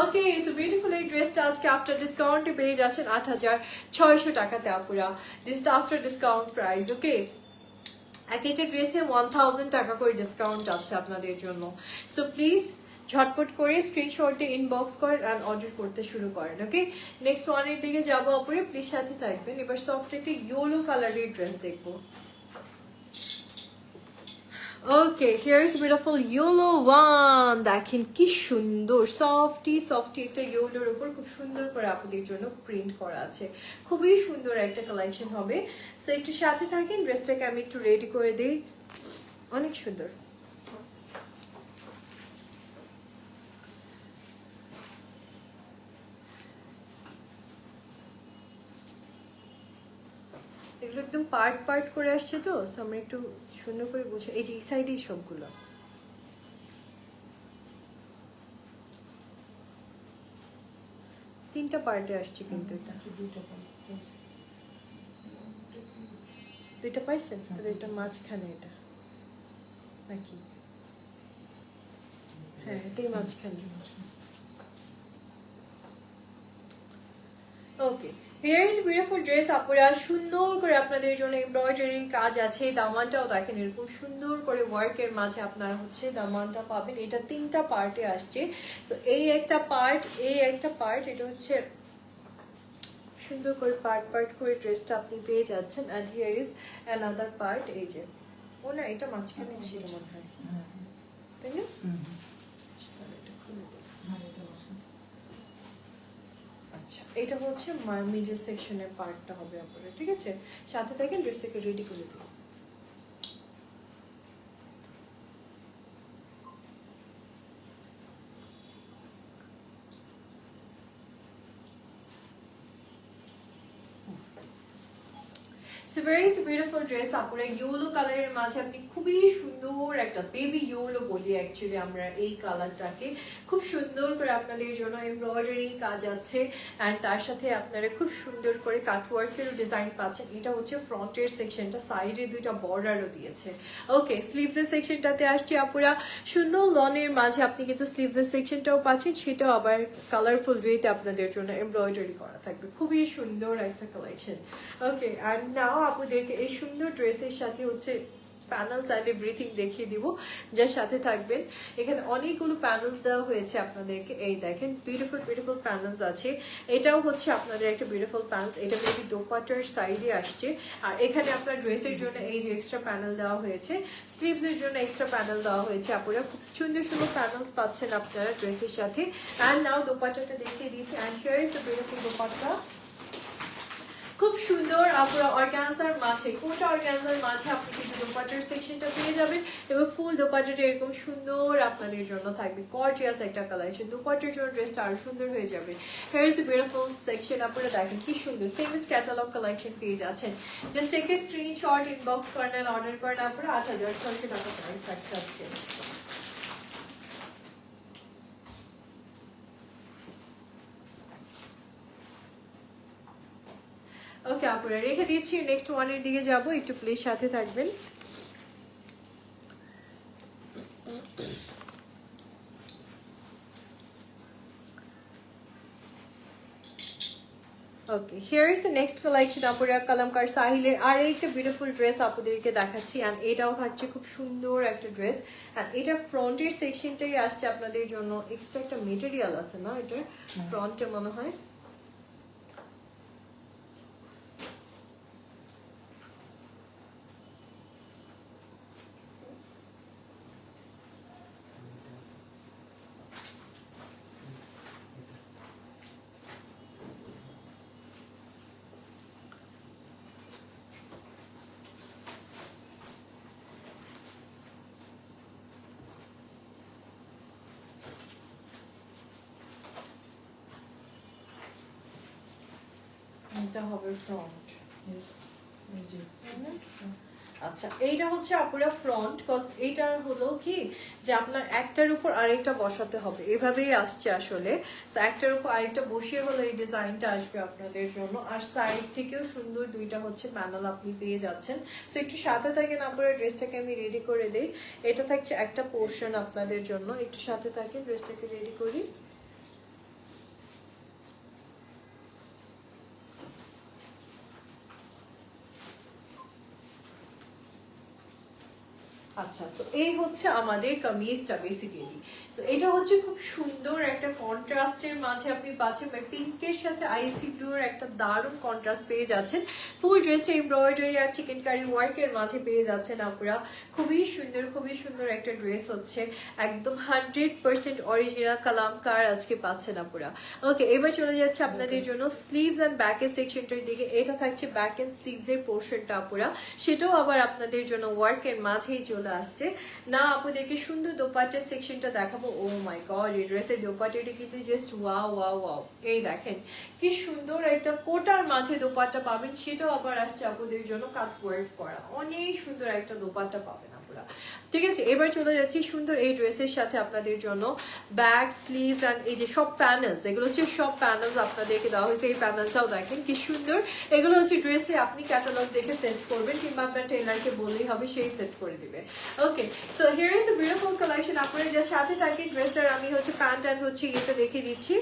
ওকে, সো বিউটিফুল এই ড্রেসটা আজকে আফটার ডিসকাউন্টে পেয়ে যাচ্ছেন ৮৬০০ টাকাতে আপুরা। This is after discount price. Okay, এক একটা ড্রেসে 1000 টাকা করে ডিসকাউন্ট আছে আপনাদের জন্য। সো প্লিজ ঝটপট করে স্ক্রিনশটে ইনবক্স করেন আর অর্ডার করতে শুরু করেন। ওকে, নেক্সট ওয়ানের দিকে যাবো আপুরে, প্লিজ সাথে থাকবেন। এবার সফট একটা ইয়েলো কালারের ড্রেস দেখবো। Okay, here is beautiful yellow one, দেখেন কি সুন্দর সফটি একটা ইয়েলোর উপর খুব সুন্দর করে আপনাদের জন্য প্রিন্ট করা আছে, খুবই সুন্দর একটা কালেকশন হবে। সো একটু সাথে থাকেন, ড্রেসটাকে আমি একটু রেডি করে দিই, অনেক সুন্দর। এগুলো একদম পার্ট করে আসছে তো, সো আমরা একটু সুন্দর করে বুঝে, এই যে এই সাইডেই সবগুলো তিনটা পার্টে আসছে কিন্তু এটা দুইটা পাইছেন, তাহলে এটা মাঝখানে এটা নাকি? হ্যাঁ, এটাই মাঝখানে। ওকে, হিয়ার ইজ বিউটিফুল ড্রেস আপুরা, সুন্দর করে আপনাদের জন্য এমব্রয়ডারি কাজ আছে। দামানটাও দেখেন এরকম সুন্দর করে ওয়ার্কের মাঝে আপনারা হচ্ছে দামানটা পাবেন। এটা তিনটা পার্টে আসছে। সো এই একটা পার্ট, এটা হচ্ছে সুন্দর করে পার্ট করে ড্রেসটা আপনি পেয়ে যাচ্ছেন। And here is another part, এই যে ও না, এটা মাঝখানে ছিল মনে হয়, তাই না? আচ্ছা, এটা হচ্ছে মিডল সেকশনের পার্টটা হবে আপনারা, ঠিক আছে? সাথে থাকেন, ড্রেসটাকে রেডি করে দিন। সো ভেরি বিউটিফুল ড্রেস আপুরা, ইয়েলো কালারের মাঝে আপনি খুবই সুন্দর একটা বেবি ইয়েলো বলি অ্যাকচুয়ালি আমরা এই কালারটাকে, খুব সুন্দর করে আপনাদের জন্য এমব্রয়ডারি কাজ আছে। অ্যান্ড তার সাথে আপনারা খুব সুন্দর করে কাটওয়ার্কেরও ডিজাইন পাচ্ছেন। এটা হচ্ছে ফ্রন্টের সেকশনটা, সাইডে দুইটা বর্ডারও দিয়েছে। ওকে, স্লিভসের সেকশনটাতে আসছে আপুরা, সুন্দর লনের মাঝে আপনি কিন্তু স্লিভসের সেকশনটাও পাচ্ছেন, সেটাও আবার কালারফুল ওয়েতে আপনাদের জন্য এমব্রয়ডারি করা থাকবে, খুবই সুন্দর একটা কালেকশন। ওকে, আর নাও আপনাদেরকে এই সুন্দর ড্রেসের সাথে হচ্ছে প্যানেলস অ্যান্ড এভরিথিং দেখিয়ে দিব, যার সাথে থাকবেন। এখানে অনেকগুলো প্যানেলস দেওয়া হয়েছে আপনাদেরকে, এই দেখেন বিউটিফুল প্যানেলস আছে। এটাও হচ্ছে আপনাদের একটা বিউটিফুল প্যানেলস, এটা মেবি দোপাট্টার সাইডে আসছে। আর এখানে আপনার ড্রেসের জন্য এই যে এক্সট্রা প্যানেল দেওয়া হয়েছে, স্লিভসের জন্য এক্সট্রা প্যানেল দেওয়া হয়েছে। আপনারা খুব সুন্দর প্যানেলস পাচ্ছেন আপনারা ড্রেসের সাথে। অ্যান্ড নাও দোপাট্টাটা দেখিয়ে দিয়েছি। And here is the beautiful dupatta, খুব সুন্দর আপনারা অর্গানজার মাঝে, কোটা অর্গানজার মাঝে আপনি কিন্তু দোপাট্টার সেকশনটা পেয়ে যাবেন এবং ফুল দোপাট্টাটা এরকম সুন্দর আপনাদের জন্য থাকবে, গর্জিয়াস একটা কালেকশন। দোপাট্টার জন্য ড্রেসটা আরো সুন্দর হয়ে যাবে। Here is the beautiful section, আপনারা দেখেন কি সুন্দর সেমস ক্যাটালগ কালেকশন পেয়ে যাচ্ছেন। Just take a screenshot, inbox করেন, অর্ডার করেন। আপনারা ৮৬০০ টাকা প্রাইস থাকছে আজকে। ওকে আপনারা রেখে দিচ্ছি, নেক্সট ওয়ানের দিকে যাব, একটু প্লিজ সাথে থাকবেন। Okay, here is the next collection আপুরা, কালামকার সাহিলের আর একটা বিউটিফুল ড্রেস আপনাদেরকে দেখাচ্ছি। অ্যান্ড এটাও থাকছে খুব সুন্দর একটা ড্রেস। অ্যান্ড এটা ফ্রন্টের সেকশনটাই আসছে আপনাদের জন্য, এক্সট্রা একটা মেটেরিয়াল আছে না এটার ফ্রন্টে মনে হয়। এটা হবে ফ্রন্ট। আচ্ছা, এইটা হচ্ছে আপুরা ফ্রন্ট, কজ এইটা হলো কি যে আপনার একটার উপর আরেকটা বসাতে হবে, এভাবেই আসছে আসলে। তো একটার উপর আরেকটা বসিয়ে হলো এই ডিজাইনটা আসবে আপনাদের জন্য। আর সাইড থেকেও সুন্দর দুইটা হচ্ছে প্যানেল আপনি পেয়ে যাচ্ছেন। সো একটু সাথে থাকেন আপনারা, ড্রেসটাকে আমি রেডি করে দিই। এটা থাকছে একটা পোর্শন আপনাদের জন্য, একটু সাথে থাকেন, ড্রেসটাকে রেডি করি। আচ্ছা, সো এই হচ্ছে আমাদের কামিজটা বেসিক্যালি। সো এটা হচ্ছে খুব সুন্দর একটা কন্ট্রাস্টের মাঝে আপনি পাচ্ছেন, পিঙ্কের সাথে আইসি ব্লুর একটা দারুণ কন্ট্রাস্ট পেয়ে যাচ্ছেন। ফুল ড্রেসটা এমব্রয়ডারি আর চিকেন কারি ওয়ার্কের মাঝে পেয়ে যাচ্ছেন আপনারা। খুবই সুন্দর একটা ড্রেস হচ্ছে, একদম 100% অরিজিনাল কালামকার আজকে পাচ্ছেন আপনারা। ওকে, এবার চলে যাচ্ছে আপনাদের জন্য স্লিভস অ্যান্ড ব্যাকের সেকশনটার দিকে। এটা থাকছে ব্যাক এন্ড স্লিভস এর পোর্শনটা আপুরা, সেটাও আবার আপনাদের জন্য ওয়ার্কের মাঝেই চলে আসছে না। আপনাদেরকে সুন্দর দোপাট্টার সেকশনটা দেখাবো। ও মাই গড, এই ড্রেসের দোপাট্টাটা কিন্তু জাস্ট ওয়াও ওয়াও ওয়াও। এই দেখেন কি সুন্দর একটা কোটার মাঝে দোপাট্টা পাবেন, সেটাও আবার আসছে আপনাদের জন্য কাট ওয়ার্ক করা, অনেক সুন্দর একটা দোপাট্টা পাবেন আপনারা। ঠিক আছে, এবার চলে যাচ্ছি সুন্দর এই ড্রেসের সাথে আপনাদের জন্য ব্যাক স্লিভস অ্যান্ড এই যে সব প্যানেলস, এগুলো হচ্ছে সব প্যানেলস আপনাদেরকে দেওয়া হয়েছে। এই প্যানেলটাও দেখেন কি সুন্দর। এগুলো হচ্ছে ড্রেসে আপনি ক্যাটালগ দেখে সেট করবেন, কিংবা আপনার টেলারকে বললেই হবে, সেই সেট করে দিবে। Okay, so here is the beautiful collection. আপনারা যার সাথে থাকেন, ড্রেসটার আমি হচ্ছে প্যান্ট অ্যান্ড হচ্ছে ইয়েটা দেখিয়ে দিচ্ছি।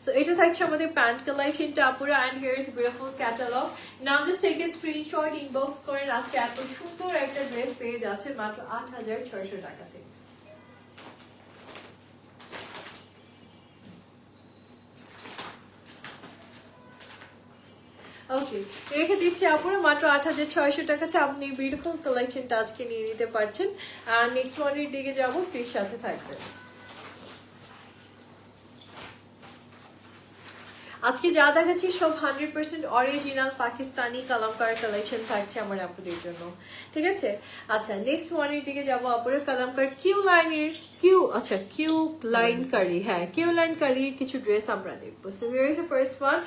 So এটা থাকছে আমাদের প্যান্ট কালেকশনটা আপুরা, and here is beautiful catalogue. Now just take a screenshot, inbox করেন। আজকে এত সুন্দর একটা ড্রেস পেয়ে যাচ্ছে মাত্র ৮৬০০ টাকাতে। ওকে, রেখে দিচ্ছি আপুরা মাত্র ৮৬০০ টাকাতে আপনি বিউটিফুল কালেকশনটা আজকে নিয়ে নিতে পারছেন। আর নেক্সট ওয়ানের দিকে যাবো, প্লিজ সাথে থাকবেন। আজকে যা দেখাচ্ছি সব 100% অরিজিনাল পাকিস্তানি কালামকার কালেকশন থাকছে আমার আপুদের জন্য, ঠিক আছে। আচ্ছা, নেক্সট ওয়ানের দিকে যাবো আপুরা, কালামকার কিউ লাইনের কিউ লাইন কারি, হ্যাঁ কিউ লাইন কারির কিছু ড্রেস আমরা দেখবো। So here is the first one,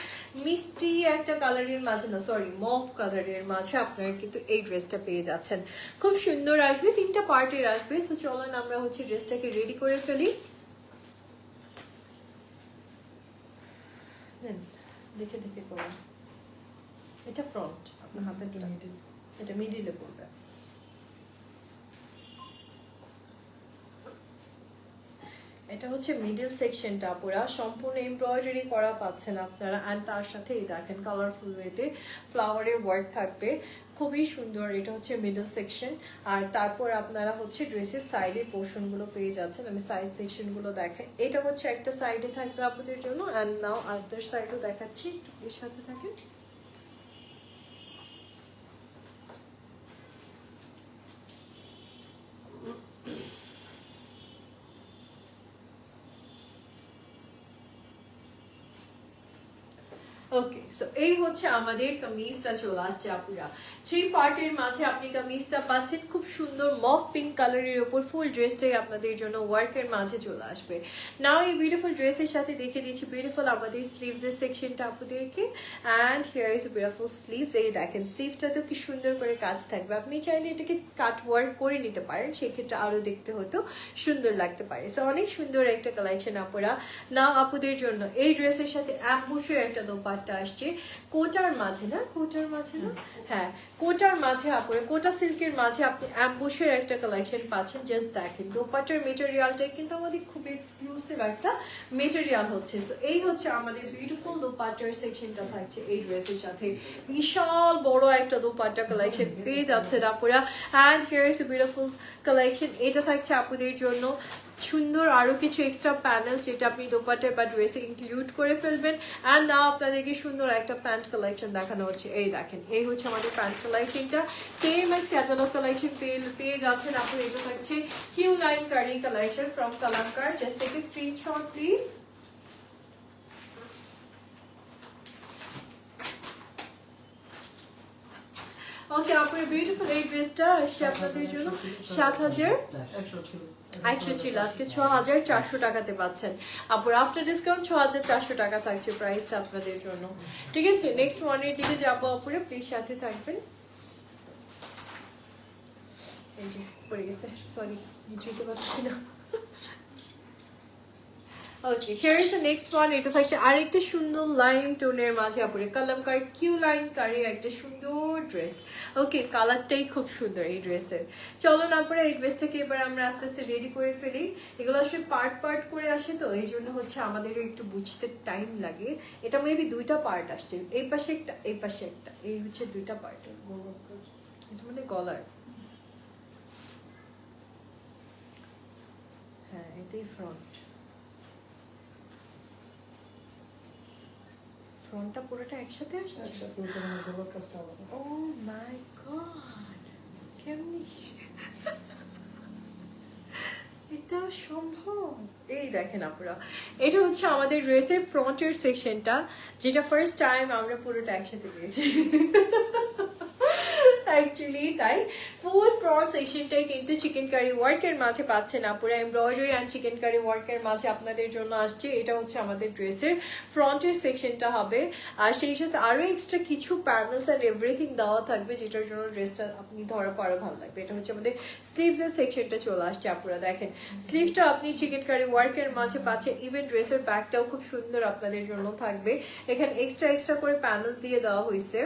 মিষ্টি একটা কালারের মাঝে, না সরি মভ কালারের মাঝে আপনারা কিন্তু এই ড্রেসটা পেয়ে যাচ্ছেন। খুব সুন্দর আসবে, 3টা পার্টের আসবে। সো চলুন আমরা হচ্ছে ড্রেসটাকে রেডি করে ফেলি। দেখে দেখে করুন। এটা ফ্রন্ট, আপনার হাতের মিডিল, এটা মিডিলে পড়বে। এটা হচ্ছে মিডল সেকশনটা পুরা সম্পূর্ণ এমব্রয়ডারি করা পাচ্ছেন আপনারা। অ্যান্ড তার সাথে এই দেখেন কালারফুল ওয়েতে ফ্লাওয়ারের ওয়ার্ক থাকবে, খুবই সুন্দর। এটা হচ্ছে মিডল সেকশন। আর তারপর আপনারা হচ্ছে ড্রেসের সাইডের পোর্শনগুলো পেয়ে যাচ্ছেন। আমি সাইড সেকশনগুলো দেখাই। এটা হচ্ছে একটা সাইডে থাকবে আপনাদের জন্য, অ্যান্ড নাও আদার সাইডও দেখাচ্ছি, একটু এর সাথে থাকেন। ওকে, সো এই হচ্ছে আমাদের কামিজটা চলে আসছে আপুরা। 3 পার্টের মাঝে আপনি কামিজটা পাচ্ছেন, খুব সুন্দর মফ পিঙ্ক কালারের উপর ফুল ড্রেসটাই আপনাদের জন্য ওয়ার্কের মাঝে চলে আসবে। নাও এই বিউটিফুল ড্রেসের সাথে দেখে দিচ্ছি বিউটিফুল আমাদের স্লিভস এর সেকশনটা আপুদেরকে। And here is beautiful sleeves. এই দেখেন স্লিভসটাতেও কি সুন্দর করে কাজ থাকবে, আপনি চাইলে এটাকে কাট ওয়ার্ক করে নিতে পারেন, সেক্ষেত্রে আরো দেখতে হতো সুন্দর লাগতে পারে। সো অনেক সুন্দর একটা কালেকশন আপুরা। নাও আপুদের জন্য এই ড্রেসের সাথে অ্যাম্বুশের একটা দোপাট্টা স্কার্ফটা আসছে কোটার মাঝে না, হ্যাঁ কোটার মাঝে আপরে কোটা সিল্কের মাঝে আপনি অ্যাম্বুশের একটা কালেকশন পাচ্ছেন। জাস্ট দেখেন দোপাট্টার মেটেরিয়ালটাই কিন্তু আমাদের খুব এক্সক্লুসিভ একটা মেটেরিয়াল হচ্ছে। সো এই হচ্ছে আমাদের বিউটিফুল দোপাট্টার সেকশনটা থাকছে এই ড্রেসের সাথে। বিশাল বড় একটা দোপাট্টা কালেকশন পেয়ে যাচ্ছে আপুরা। And here is a beautiful collection. এটা থাকছে আপুদের জন্য সুন্দর আরো কিছু এক্সট্রা প্যানেল যেটা আপনি দোপাট্টায় বা ড্রেসে ইনক্লুড করে ফেলবেন। অ্যান্ড নাও আপনাদেরকে সুন্দর একটা প্যান্ট কালেকশন দেখানো হচ্ছে। এই দেখেন এই হচ্ছে আমাদের প্যান্ট কালেকশনটা, সেম এজ ক্যাটালগ কালেকশন পেয়ে যাচ্ছেন আপনি। এটা থাকছে কিউ লাইন কারি collection from Kalamkar. Just take a screenshot please. Okay আপনার বিউটিফুল এই ড্রেসটা আসছে আপনাদের জন্য 7,100 ছিল, আজকে 6,400 টাকাতে পাচ্ছেন আপুর। আফটার ডিসকাউন্ট 6,400 টাকা থাকছে প্রাইসটা আপনাদের জন্য। ঠিক আছে, নেক্সট ওয়ানের দিকে যাবো আপুরে, প্লিজ সাথে থাকবেন। এই যে পড়ে গেছে, সরি বুঝতে পারছি না। ওকে here is the next one. এটা থাকছে আরেকটা সুন্দর লাইম টোনের মাঝে আপুরে কালামকার কিউ লাইন কারি একটা সুন্দর ড্রেস। ওকে কালারটাই খুব সুন্দর এই ড্রেসের। চলো না পরে এই ড্রেসটাকে এবার আমরা আস্তে আস্তে রেডি করে ফেলি। এগুলো আসলে পার্ট পার্ট করে আসে তো এই জন্য হচ্ছে আমাদেরও একটু বুঝতে টাইম লাগে। এটা মেবি দুইটা পার্ট আসছে, এই পাশে একটা এই পাশে একটা, এই হচ্ছে দুইটা পার্টের। এটা মানে গলার, হ্যাঁ এটাই ফ্রন্ট। ফ্রন্টটা পুরোটা একসাথে আসছে। ও মাই গড, কেমনি এটা সম্ভব? এই দেখেন আপনারা, এটা হচ্ছে আমাদের ড্রেসের ফ্রন্টের সেকশনটা, যেটা ফার্স্ট টাইম আমরা পুরোটা একসাথে পেয়েছি অ্যাকচুয়ালি। তাই ফুল ফ্রন্ট সেকশনটাই কিন্তু চিকেন কারি ওয়ার্কের মাঝে পাচ্ছেন আপুরা। এমব্রয়ডারি অ্যান্ড চিকেন কারি ওয়ার্কের মাঝে আপনাদের জন্য আসছে। এটা হচ্ছে আমাদের ড্রেসের ফ্রন্টের সেকশনটা হবে। আর সেই সাথে আরো এক্সট্রা কিছু প্যানেলস অ্যান্ড এভরিথিং দেওয়া থাকবে, যেটার জন্য ড্রেসটা আপনি ধরা পড়া ভালো লাগবে। এটা হচ্ছে আমাদের স্লিভসের সেকশনটা চলে আসছে আপুরা। দেখেন স্লিভটা আপনি চিকেন কারি ওয়ার্কের মাঝে পাচ্ছেন। ইভেন ড্রেসের ব্যাগটাও খুব সুন্দর আপনাদের জন্য থাকবে। এখানে এক্সট্রা করে প্যানেলস দিয়ে দেওয়া হয়েছে।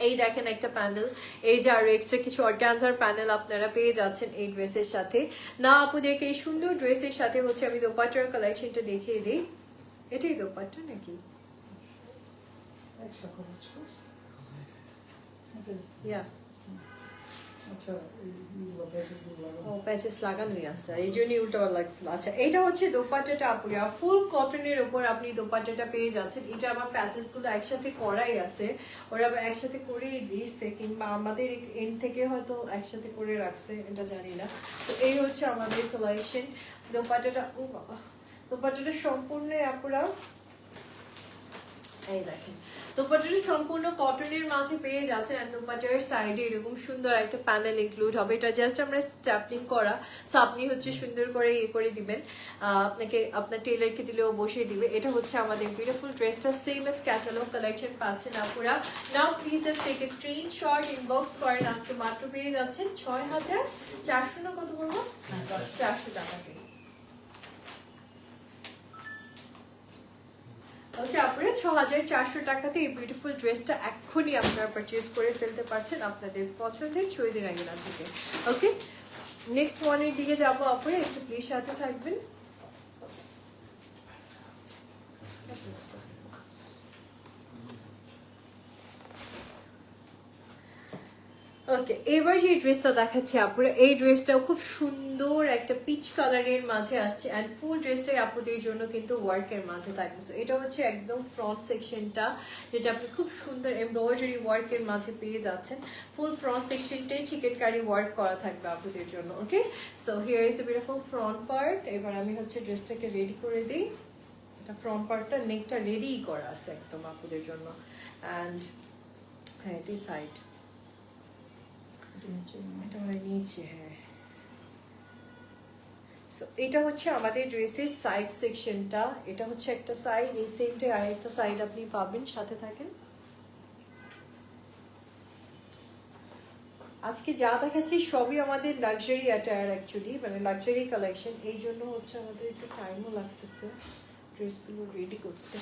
এই দেখেন একটা প্যানেল, এই যে আরো এক্সট্রা কিছু অর্গানজার প্যানেল আপনারা পেয়ে যাচ্ছেন এই ড্রেসের সাথে। না আপুদেরকে এই সুন্দর ড্রেসের সাথে হচ্ছে আমি দোপাট্টার কালেকশনটা দেখিয়ে দিই। এটাই দোপাট্টা নাকি? প্যাচেস লাগানোই আছে, এই জন্যই উল্টো লাগছিল। আচ্ছা এটা হচ্ছে দোপাট্টাটা আপুরা, ফুল কটনের উপর আপনি দোপাট্টাটা পেয়ে যাচ্ছেন। এটা আমার প্যাচেস গুলো একসাথে করাই আছে, ওরা একসাথে করে দিয়েছে, কিংবা আমাদের এন্ড থেকে হয়তো একসাথে করে রাখছে, এটা জানি না। তো এই হচ্ছে আমাদের কালেকশন। দোপাট্টাটা, ও বাবা, দোপাট্টাটা সম্পূর্ণ আপুরা এই দেখেন দোপাট্টাটা সম্পূর্ণ কটনের মাঝে পেয়ে যাচ্ছে। আর দোপাট্টার সাইডে এরকম সুন্দর একটা প্যানেল ইনক্লুড হবে। এটা জাস্ট আমরা স্ট্যাপলিং করা, সো আপনি হচ্ছে সুন্দর করে ইয়ে করে দিবেন, আপনাকে আপনার টেলারকে দিলেও বসিয়ে দিবে। এটা হচ্ছে আমাদের বিউটিফুল ড্রেসটা, সেম এস ক্যাটালগ কালেকশন পাচ্ছেন আপুরা। Now please just take a screenshot, inbox করেন। আজকে মাত্র পেয়ে যাচ্ছেন 6,400 না কত বলবো, 400 টাকাকে। ওকে আপনারা 6,400 টাকাতে এই বিউটিফুল ড্রেসটা এক্ষুনি আপনারা পারচেজ করে ফেলতে পারছেন আপনাদের পছন্দের চৈতি রাঙ্গিনা থেকে। ওকে নেক্সট ওয়ানের দিকে যাবো আপনারা, একটু প্লিজ সাথে থাকবেন। ওকে এবার যে ড্রেসটা দেখাচ্ছি আপুরা, এই ড্রেসটাও খুব সুন্দর একটা পিচ কালারের মাঝে আসছে। অ্যান্ড ফুল ড্রেসটাই আপুদের জন্য কিন্তু ওয়ার্কের মাঝে থাকবে। এটা হচ্ছে একদম ফ্রন্ট সেকশনটা, যেটা আপনি খুব সুন্দর এমব্রয়ডারি ওয়ার্কের মাঝে পেয়ে যাচ্ছেন। ফুল ফ্রন্ট সেকশনটাই চিকেন কারি ওয়ার্ক করা থাকবে আপুদের জন্য। Okay so here is a beautiful front part. এবার আমি হচ্ছে ড্রেসটাকে রেডি করে দিই। এটা ফ্রন্ট পার্টটা, নেকটা রেডি করা আছে একদম আপুদের জন্য। অ্যান্ড হ্যাঁ এটি সাইড, এটা আমরা নিয়েছি। হ্যাঁ সো এটা হচ্ছে আমাদের ড্রেসের সাইড সেকশনটা। এটা হচ্ছে একটা সাইড, এই সেমটাই আরেকটা সাইড আপনি পাবেন, সাথে থাকেন। আজকে যা দেখাচ্ছি সবই আমাদের লাক্সারি অ্যাটায়ার, অ্যাকচুয়ালি মানে লাক্সারি কালেকশন। এই জন্য হচ্ছে আমাদের একটু টাইমও লাগতেছে ড্রেসগুলো রেডি করতে।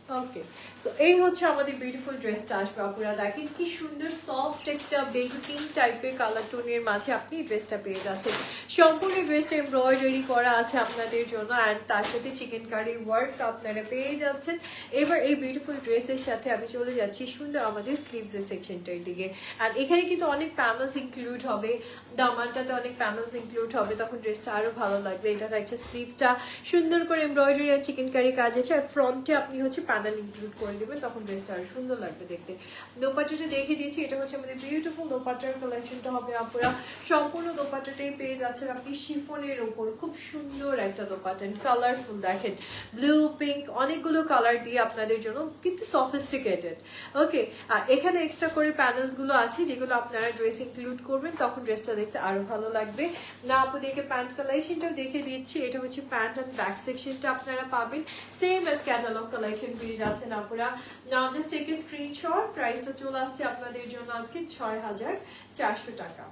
ওকে, সো এই হচ্ছে আমাদের বিউটিফুল ড্রেসটা আসবে। আপনারা দেখেন কি সুন্দর সফট একটা বেবি পিঙ্ক টাইপের কালার টোনের মাঝে আপনি এই ড্রেসটা পেয়ে যাচ্ছেন। সম্পূর্ণ ড্রেসটা এমব্রয়ডারি করা আছে আপনাদের জন্য, অ্যান্ড তার সাথে চিকেন কারি ওয়ার্ক আপনারা পেয়ে যাচ্ছেন। এবার এই বিউটিফুল ড্রেসের সাথে আমি চলে যাচ্ছি সুন্দর আমাদের স্লিভসের সেকশনটার দিকে। অ্যান্ড এখানে কিন্তু অনেক প্যানেলস ইনক্লুড হবে, দামানটাতে অনেক প্যানেলস ইনক্লুড হবে, তখন ড্রেসটা আরও ভালো লাগবে। এটা থাকছে স্লিভসটা সুন্দর করে এমব্রয়ডারি আর চিকেন কারি কাজ আছে, আর ফ্রন্টে আপনি হচ্ছে প্যানেল ইনক্লুড করে দেবেন, তখন ড্রেসটা আরো সুন্দর লাগবে দেখতে। দোপাট্টাটা দেখিয়ে দিচ্ছি, এটা হচ্ছে আমাদের বিউটিফুল দোপাট্টার কালেকশনটা হবে। আপনারা সম্পূর্ণ দোপাট্টাটাই পেয়ে যাচ্ছেন আপনি শিফনের ওপর, খুব সুন্দর একটা দোপাট্টা, কালারফুল দেখেন, ব্লু পিঙ্ক অনেকগুলো কালার দিয়ে আপনাদের জন্য, কিন্তু সফিস্টিকেটেড। ওকে, আর এখানে এক্সট্রা করে প্যানেলস গুলো আছে যেগুলো আপনারা ড্রেস ইনক্লুড করবেন, তখন ড্রেসটা দেখতে আরো ভালো লাগবে। না আপনাদেরকে প্যান্ট কালেকশনটাও দেখে দিচ্ছি, এটা হচ্ছে প্যান্ট অ্যান্ড ব্যাক সেকশনটা আপনারা পাবেন সেম এস ক্যাটালগ কালেকশন পেয়ে যাচ্ছেন আপনারা। নাও জাস্ট টেক এ স্ক্রিনশট, প্রাইসটা চলে আসছে আপনাদের জন্য আজকে ৬,৪০০ টাকা।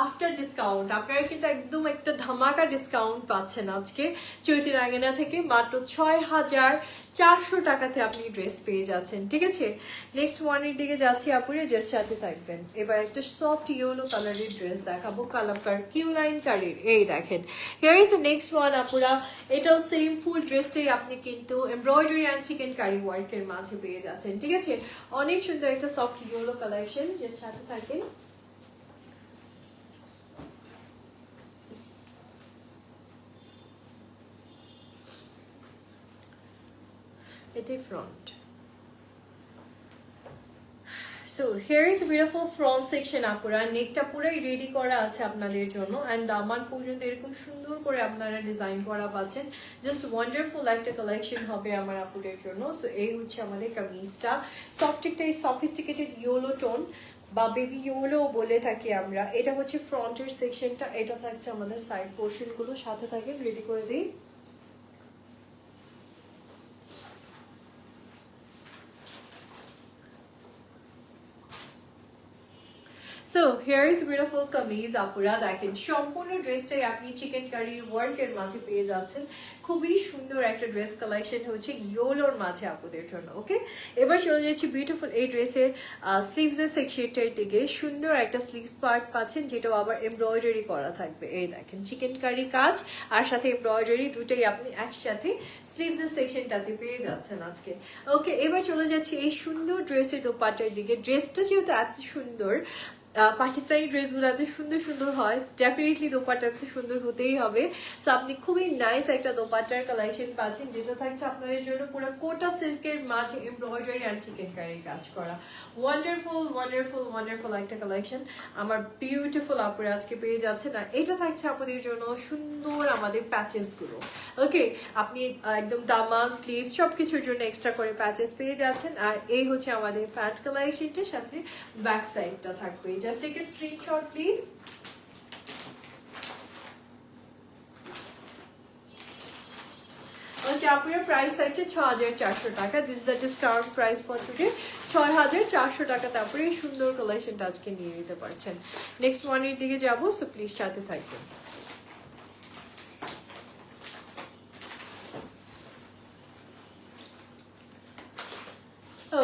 আফটার ডিসকাউন্ট আপনারা কিন্তু একদম একটা ধামাকা ডিসকাউন্ট পাচ্ছেন আজকে চৈতি রাঙ্গিনা থেকে, মাত্র ৬,৪০০ টাকাতে আপনি ড্রেস পেয়ে যাচ্ছেন। ঠিক আছে, নেক্সট ওয়ানের দিকে যাচ্ছি, আপুরে জাস্ট সাথে থাকবেন। এবার একটা সফট ইয়েলো কালারের ড্রেস দেখাবো, কালার কিউ লাইন কারির। এই দেখেন, হিয়ার ইজ নেক্সট ওয়ান আপুরা, এটাও সেম ফুল ড্রেসটাই আপনি কিন্তু এমব্রয়ডারি অ্যান্ড চিকেন কারি ওয়ার্কের মাঝে পেয়ে যাচ্ছেন। ঠিক আছে, অনেক সুন্দর একটা সফট ইয়েলো কালেকশন, জাস্ট সাথে থাকেন। এটাই front. So here is beautiful front section আপুরা, নেকটা পুরাই রেডি করা আছে আপনাদের জন্য, অ্যান্ড দামান পর্যন্ত এরকম সুন্দর করে আপনারা ডিজাইন করা পাচ্ছেন। জাস্ট ওয়ান্ডারফুল একটা কালেকশন হবে আমার আপুদের জন্য। সো এই হচ্ছে আমাদের কামিজটা, সফট একটা সফিস্টিকেটেড ইয়েলো টোন বা বেবি ইয়েলো বলে থাকি আমরা। এটা হচ্ছে ফ্রন্টের সেকশনটা, এটা থাকছে আমাদের সাইড পোর্শনগুলো, সাথে থাকে রেডি করে দিই। So here is beautiful kameez আপুরা, দেখেন সম্পূর্ণ ড্রেসটাই আপনি চিকেন কারি ওয়ার্কের মাঝে পেয়ে যাচ্ছেন। খুবই সুন্দর একটা ড্রেস কালেকশন হচ্ছে ইয়োলোর মাঝে আপুদের জন্য। ওকে, এবার চলে যাচ্ছি বিউটিফুল এই ড্রেসের স্লিভসের সেকশনটার দিকে। সুন্দর একটা স্লিভস পার্ট পাচ্ছেন, যেটাও আবার এমব্রয়ডারি করা থাকবে। এই দেখেন চিকেন কারি কাজ আর সাথে এমব্রয়ডারি, দুটোই আপনি একসাথে স্লিভসের সেকশনটাতে পেয়ে যাচ্ছেন আজকে। ওকে, এবার চলে যাচ্ছি এই সুন্দর ড্রেসের দোপাট্টার দিকে। ড্রেসটা যেহেতু এত সুন্দর, পাকিস্তানি ড্রেসগুলো এত সুন্দর সুন্দর হয়, ডেফিনেটলি দোপাট্টা এত সুন্দর হতেই হবে। সো আপনি খুবই নাইস একটা দোপাট্টার কালেকশন পাচ্ছেন, যেটা থাকছে আপনাদের জন্য পুরো কোটা সিল্কের মাঝে এমব্রয়ডারি অ্যান্ড চিকেন কারি কাজ করা। ওয়ান্ডারফুল ওয়ান্ডারফুল ওয়ান্ডারফুল একটা কালেকশন আমার বিউটিফুল আপুরে আজকে পেয়ে যাচ্ছেন। আর এটা থাকছে আপনাদের জন্য সুন্দর আমাদের প্যাচেসগুলো। ওকে, আপনি একদম দামা স্লিভস সব কিছুর জন্য এক্সট্রা করে প্যাচেস পেয়ে যাচ্ছেন। আর এই হচ্ছে আমাদের প্যান্ট কালেকশনটার সাথে ব্যাক সাইডটা থাকবে। Just take a screenshot, please. Okay, আপনার প্রাইস থাকছে ৬,৪০০ টাকা। This is the discount price for today. ৬,৪০০ টাকা তারপরে এই সুন্দর কালেকশনটা আজকে নিয়ে নিতে পারছেন। নেক্সট ওয়ানের দিকে যাবো, সো প্লিজ সাথে থাকবেন।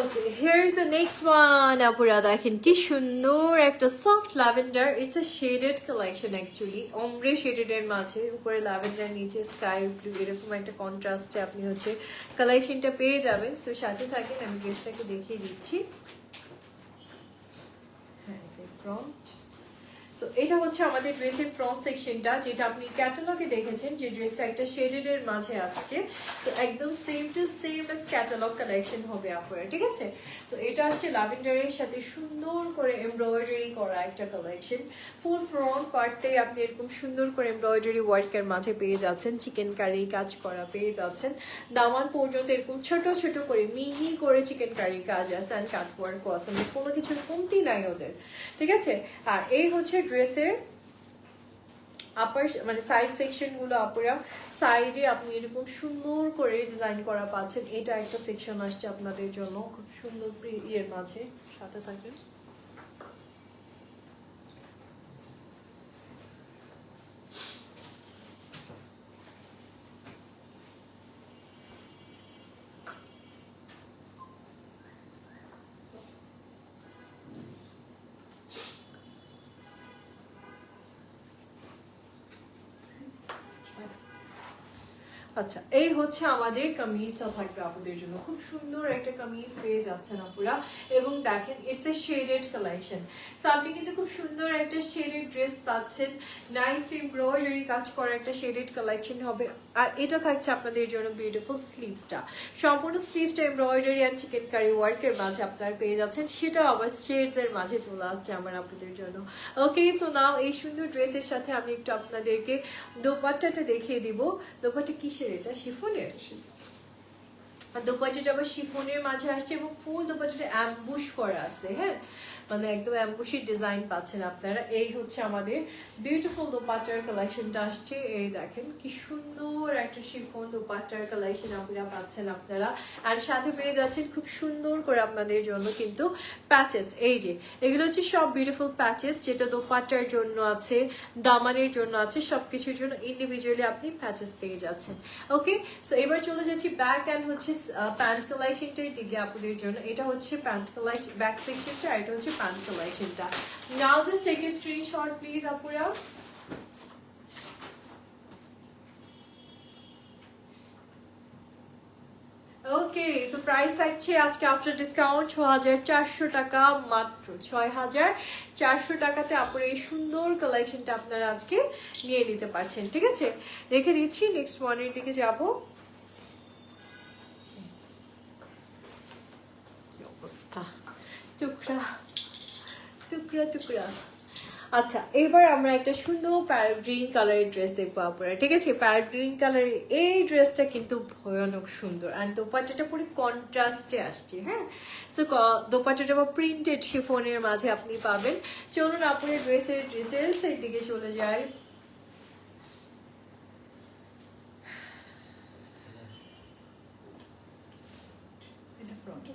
Okay, here is the next one আপুরা, দেখেন কি সুন্দর একটা soft lavender. It's a shaded collection actually, ombre shaded এর মাঝে উপরে ল্যাভেন্ডার, নিচে স্কাই ব্লু, এরকম একটা কন্ট্রাস্টে আপনি হচ্ছে কালেকশনটা পেয়ে যাবেন। সো সাথে থাকেন, আমি ড্রেসটাকে দেখিয়ে দিচ্ছি। হ্যাঁ, এটা ফ্রন্ট। সো এটা হচ্ছে আমাদের ড্রেসের ফ্রন্ট সেকশনটা, যেটা আপনি ক্যাটালগে দেখেছেন যে ড্রেসটা একটা শেডেড এর মাঝে আসছে। সো একদম same to same S catalogue collection হবে আপনার। ঠিক আছে, সো এটা আসছে ল্যাভেন্ডারের সাথে সুন্দর করে এমব্রয়ডারি করা একটা কালেকশন। ফুল ফ্রন্ট পার্টটাই আপনি এরকম সুন্দর করে এমব্রয়ডারি ওয়ার্কের মাঝে পেয়ে যাচ্ছেন, চিকেন কারি কাজ করা পেয়ে যাচ্ছেন। দামান পর্যন্ত এরকম ছোট ছোট করে মিহি করে চিকেন কারি কাজ আছে, অ্যান্ড কাট ওয়ার্কও আছে, কোনো কিছুর কমতি নাই ওদের। ঠিক আছে, আর এই হচ্ছে ড্রেসের আপার মানে সাইড সেকশন গুলো। আপনারা সাইডে আপনি এরকম সুন্দর করে ডিজাইন করা পাচ্ছেন। এটা একটা সেকশন আসছে আপনাদের জন্য খুব সুন্দর ইয়ের মাঝে, সাথে থাকেন। আচ্ছা, এই হচ্ছে আমাদের কামিজটা থাকবে আপনাদের জন্য। খুব সুন্দর একটা কামিজ পেয়ে যাচ্ছেন আপুরা। এবং দেখেন it's a shaded collection. So আপনি কিন্তু খুব সুন্দর একটা শেডেড ড্রেস পাচ্ছেন। নাইস এমব্রয়ডারি কাজ করা একটা শেডেড কালেকশন হবে। আর এটা থাকছে আপনাদের জন্য বিউটিফুল স্লিভসটা। সম্পূর্ণ স্লিভসটা এমব্রয়ডারি অ্যান্ড চিকেন কারি ওয়ার্কের মাঝে আপনারা পেয়ে যাচ্ছেন। সেটাও আবার শেডসের মাঝে চলে আসছে আমার আপনাদের জন্য। ওকে, সো নাও এই সুন্দর ড্রেসের সাথে আমি একটু আপনাদেরকে দোপাট্টাটা দেখিয়ে দিব। দোপাট্টা কিসের? এটা শিফনের। দোপাট্টাটা আবার শিফনের মাঝে আসছে এবং ফুল দোপাট্টাটা অ্যাম্বুশ করা আছে। হ্যাঁ, মানে একদম অ্যাম্বুশের ডিজাইন পাচ্ছেন আপনারা। এই হচ্ছে আমাদের বিউটিফুল দোপাট্টার কালেকশনটা আসছে। এই দেখেন কি সুন্দর একটা শিফন দোপাট্টার কালেকশন আপনারা পাচ্ছেন আপনারা। আর সাথে পেয়ে যাচ্ছেন খুব সুন্দর করে আপনাদের জন্য কিন্তু প্যাচেস। এই যে এগুলো হচ্ছে সব বিউটিফুল প্যাচেস, যেটা দোপাট্টার জন্য আছে, দামানের জন্য আছে, সবকিছুর জন্য ইন্ডিভিজুয়ালি আপনি প্যাচেস পেয়ে যাচ্ছেন। ওকে, সো এবার চলে যাচ্ছি ব্যাক অ্যান্ড হচ্ছে প্যান্ট কালেকশনটার দিকে আপনাদের জন্য। এটা হচ্ছে প্যান্ট কালেকশন ব্যাক সেকশনটা, আর এটা হচ্ছে প্যান্ট কালেকশনটা। Now just take a screenshot please আপুরা। ওকে, সো প্রাইস থাকছে আজকে আফটার ডিসকাউন্ট ৬,৪০০ টাকা, মাত্র ৬,৪০০ টাকাতে আপনারা এই সুন্দর কালেকশনটা আপনারা আজকে নিয়ে নিতে পারছেন। ঠিক আছে, রেখে দিচ্ছি, নেক্সট ওয়ানের দিকে যাবো। কি অবস্থা, টুকরা টুকরা টুকরা। আচ্ছা, এবার আমরা একটা সুন্দর প্যারট গ্রিন কালারের ড্রেস দেখবো আপনারা। ঠিক আছে, প্যারট গ্রিন কালারের এই ড্রেসটা কিন্তু ভয়ানক সুন্দর। অ্যান্ড দোপাট্টাটা পুরো কন্ট্রাস্টে আসছে। হ্যাঁ, সো দোপাট্টাটা বা প্রিন্টেড শিফনের মাঝে আপনি পাবেন। চলুন আপনার ড্রেসের ডিটেলসের দিকে চলে যাই। এটা ফ্রন্ট।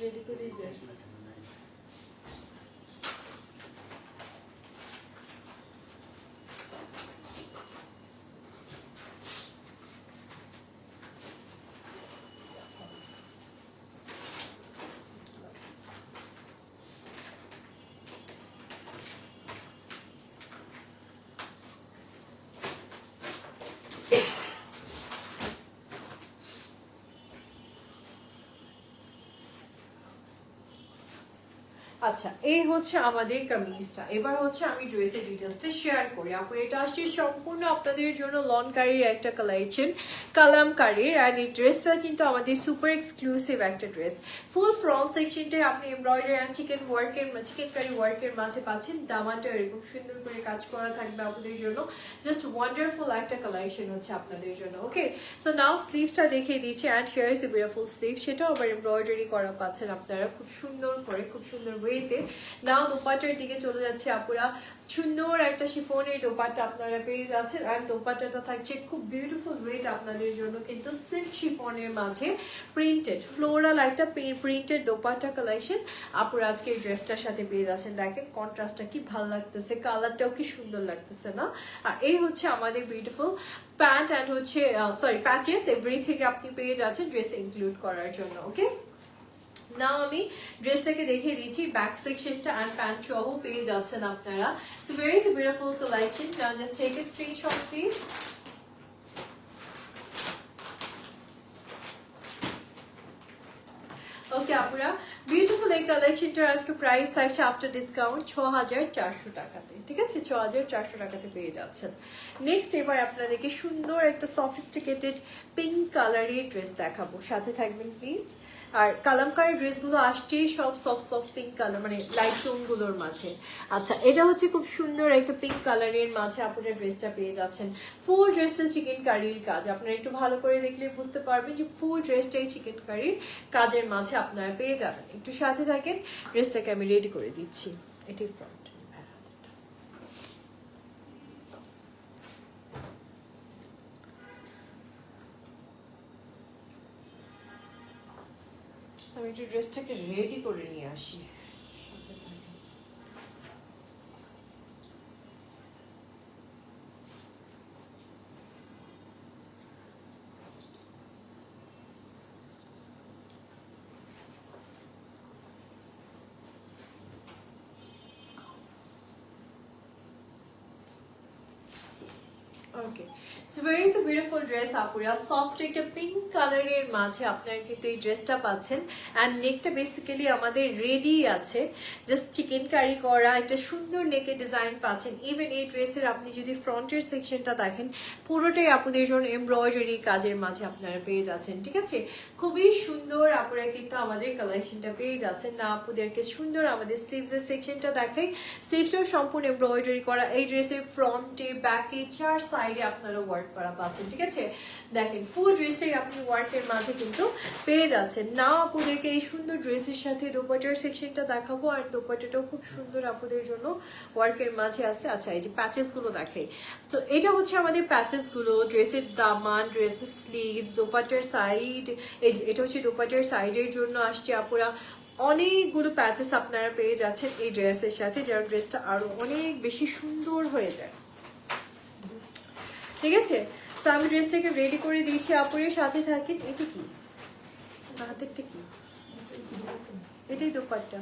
রেডি করে যাই। আচ্ছা, এই হচ্ছে আমাদের কামিজটা। এবার হচ্ছে আমি ড্রেসের ডিটেলসটা শেয়ার করি আপু। এটা আসছে সম্পূর্ণ আপনাদের জন্য লন কারির একটা কালেকশন, কালামকারির। অ্যান্ড এই ড্রেসটা কিন্তু আমাদের সুপার এক্সক্লুসিভ একটা ড্রেস। ফুল ফ্রন্ট সেকশনটাই আপনি এমব্রয়ডারি অ্যান্ড চিকেন কারি ওয়ার্কের মাঝে পাচ্ছেন। দামানটা এরকম সুন্দর করে কাজ করা থাকবে আপনাদের জন্য। জাস্ট ওয়ান্ডারফুল একটা কালেকশন হচ্ছে আপনাদের জন্য। ওকে, সো নাও স্লিভসটা দেখিয়ে দিচ্ছি। And here is a beautiful sleeve, সেটাও আবার এমব্রয়ডারি করা পাচ্ছেন আপনারা খুব সুন্দর করে, খুব সুন্দর ওয়েতে। নাও দোপাট্টার দিকে চলে যাচ্ছে আপুরা। সুন্দর একটা শিফনের দোপাট্টা আপনারা পেয়ে যাচ্ছেন। আর দোপাট্টাটা থাকছে খুব বিউটিফুল ওয়েতে আপনাদের জন্য কিন্তু সিল্ক শিফনের মাঝে প্রিন্টেড ফ্লোরাল একটা প্রিন্টেড দোপাট্টা কালেকশন আপুরা আজকে এই ড্রেসটার সাথে পেয়ে যাচ্ছেন। দেখেন কন্ট্রাস্টটা কি ভালো লাগতেছে, কালারটাও কি সুন্দর লাগতেছে না? আর এই হচ্ছে আমাদের বিউটিফুল প্যান্ট অ্যান্ড হচ্ছে সরি প্যাচেস এভরি থেকে আপনি পেয়ে যাচ্ছেন ড্রেস ইনক্লুড করার জন্য। ওকে, নাও আমি ড্রেসটাকে দেখিয়ে দিচ্ছি। ব্যাক সেকশনটা আর প্যান্ট সহ পেয়ে যাচ্ছেন আপনারা। So very beautiful collection. Now just take a screenshot please. Okay আপুরা, বিউটিফুল এই কালেকশনটার আজকে প্রাইস থাকছে আফটার ডিসকাউন্ট ৬,৪০০ টাকাতে। ঠিক আছে, ৬,৪০০ টাকাতে পেয়ে যাচ্ছেন। নেক্সট এবার আপনাদেরকে সুন্দর একটা সফিস্টিকেটেড পিঙ্ক কালারের ড্রেস দেখাবো, সাথে থাকবেন প্লিজ। আর কালামকারী ড্রেসগুলো আসছেই সব সফট সফট পিঙ্ক কালার, মানে লাইট টোনগুলোর মাঝে। আচ্ছা, এটা হচ্ছে খুব সুন্দর একটা পিঙ্ক কালারের মাঝে আপনারা ড্রেসটা পেয়ে যাচ্ছেন। ফুল ড্রেসটা চিকেন কারির কাজ, আপনারা একটু ভালো করে দেখলে বুঝতে পারবেন যে ফুল ড্রেসটাই চিকেন কারির কাজের মাঝে আপনারা পেয়ে যাবেন। একটু সাথে থাকেন, ড্রেসটাকে আমি রেডি করে দিচ্ছি। এটি ফ্রন্ট। আমি একটু ড্রেসটাকে রেডি করে নিয়ে আসি। Okay, so very is a beautiful dress আপুরা, সফট একটা পিঙ্ক কালারের মাঝে আপনারা কিন্তু এই ড্রেসটা পাচ্ছেন। অ্যান্ড নেকটা বেসিক্যালি আমাদের রেডি আছে, জাস্ট চিকেন কারি করা একটা সুন্দর নেকের ডিজাইন পাচ্ছেন। ইভেন এই ড্রেসের আপনি যদি ফ্রন্টের সেকশনটা দেখেন, পুরোটাই আপুদের জন্য এমব্রয়ডারি কাজের মাঝে আপনারা পেয়ে যাচ্ছেন। ঠিক আছে, খুবই সুন্দর আপুরা কিন্তু আমাদের কালেকশনটা পেয়ে যাচ্ছেন। না আপুদেরকে সুন্দর আমাদের স্লিভসের সেকশনটা দেখাই, স্লিভসটাও সম্পূর্ণ এমব্রয়ডারি করা। এই ড্রেসের ফ্রন্টে ব্যাকে চার সাইডে আপনারা ওয়ার্ক করা পাচ্ছেন। ঠিক আছে, দেখেন ফুল ড্রেসটাই আপনি ওয়ার্কের মাঝে কিন্তু পেয়ে যাচ্ছেন। না আপুদেরকে এই সুন্দর ড্রেসের সাথে দোপাট্টার সেকশনটা দেখাবো, আর দোপাট্টাটাও খুব সুন্দর আপুদের জন্য ওয়ার্কের মাঝে আছে। আচ্ছা, এই যে প্যাচেসগুলো দেখাই, তো এটা হচ্ছে আমাদের প্যাচেসগুলো, ড্রেসের দামান, ড্রেসের স্লিভস, দোপাট্টার সাইড, এই যে এটা হচ্ছে দোপাট্টার সাইডের জন্য আসছে আপুরা। অনেকগুলো প্যাচেস আপনারা পেয়ে যাচ্ছেন এই ড্রেসের সাথে, যেন ড্রেসটা আরো অনেক বেশি সুন্দর হয়ে যায়। ঠিক আছে, সো আমি ড্রেসটাকে রেডি করে দিয়েছি, আপুরের সাথে থাকেন। এটা কি হাতেরটা কি? এটাই দোপাট্টা,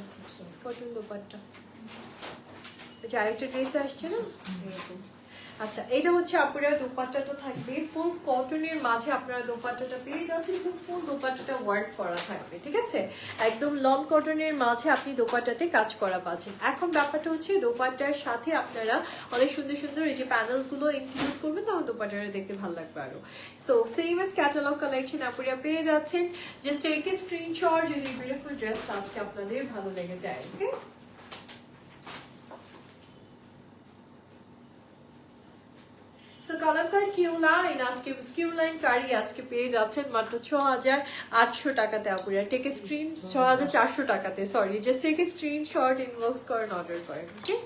কটন দোপাট্টা। আচ্ছা, আরেকটা ড্রেস আসছে না এরকম। আচ্ছা, এটা হচ্ছে আপনারা দোপাট্টাটা থাকবে ফুল কটনের মাঝে, আপনারা দোপাট্টাটা পেয়ে যাচ্ছেন এবং ফুল দোপাট্টাটা ওয়ার্ক করা থাকবে। ঠিক আছে, একদম লং কটনের মাঝে আপনি দোপাট্টাতে কাজ করা পাচ্ছেন। এখন ব্যাপারটা হচ্ছে দোপাট্টার সাথে আপনারা অনেক সুন্দর সুন্দর এই যে প্যানেলস গুলো ইনক্লুড করবেন, তখন দোপাট্টাটা দেখতে ভালো লাগবে আরো। So same as catalogue collection আপনারা পেয়ে যাচ্ছেন। জাস্ট টেক এ স্ক্রিনশট যদি বিউটিফুল ড্রেসটা আজকে আপনাদের ভালো লেগে যায়। ওকে, সো কালামকার কিউ লাইন আজকে কিউ লাইন কারি আজকে পেয়ে যাচ্ছেন মাত্র ৬,৮০০ টাকাতে। আপুরা টেক এ স্ক্রিন, ৬,৪০০ টাকাতে, sorry, just take a screenshot, inbox করেন, অর্ডার করেন। Okay,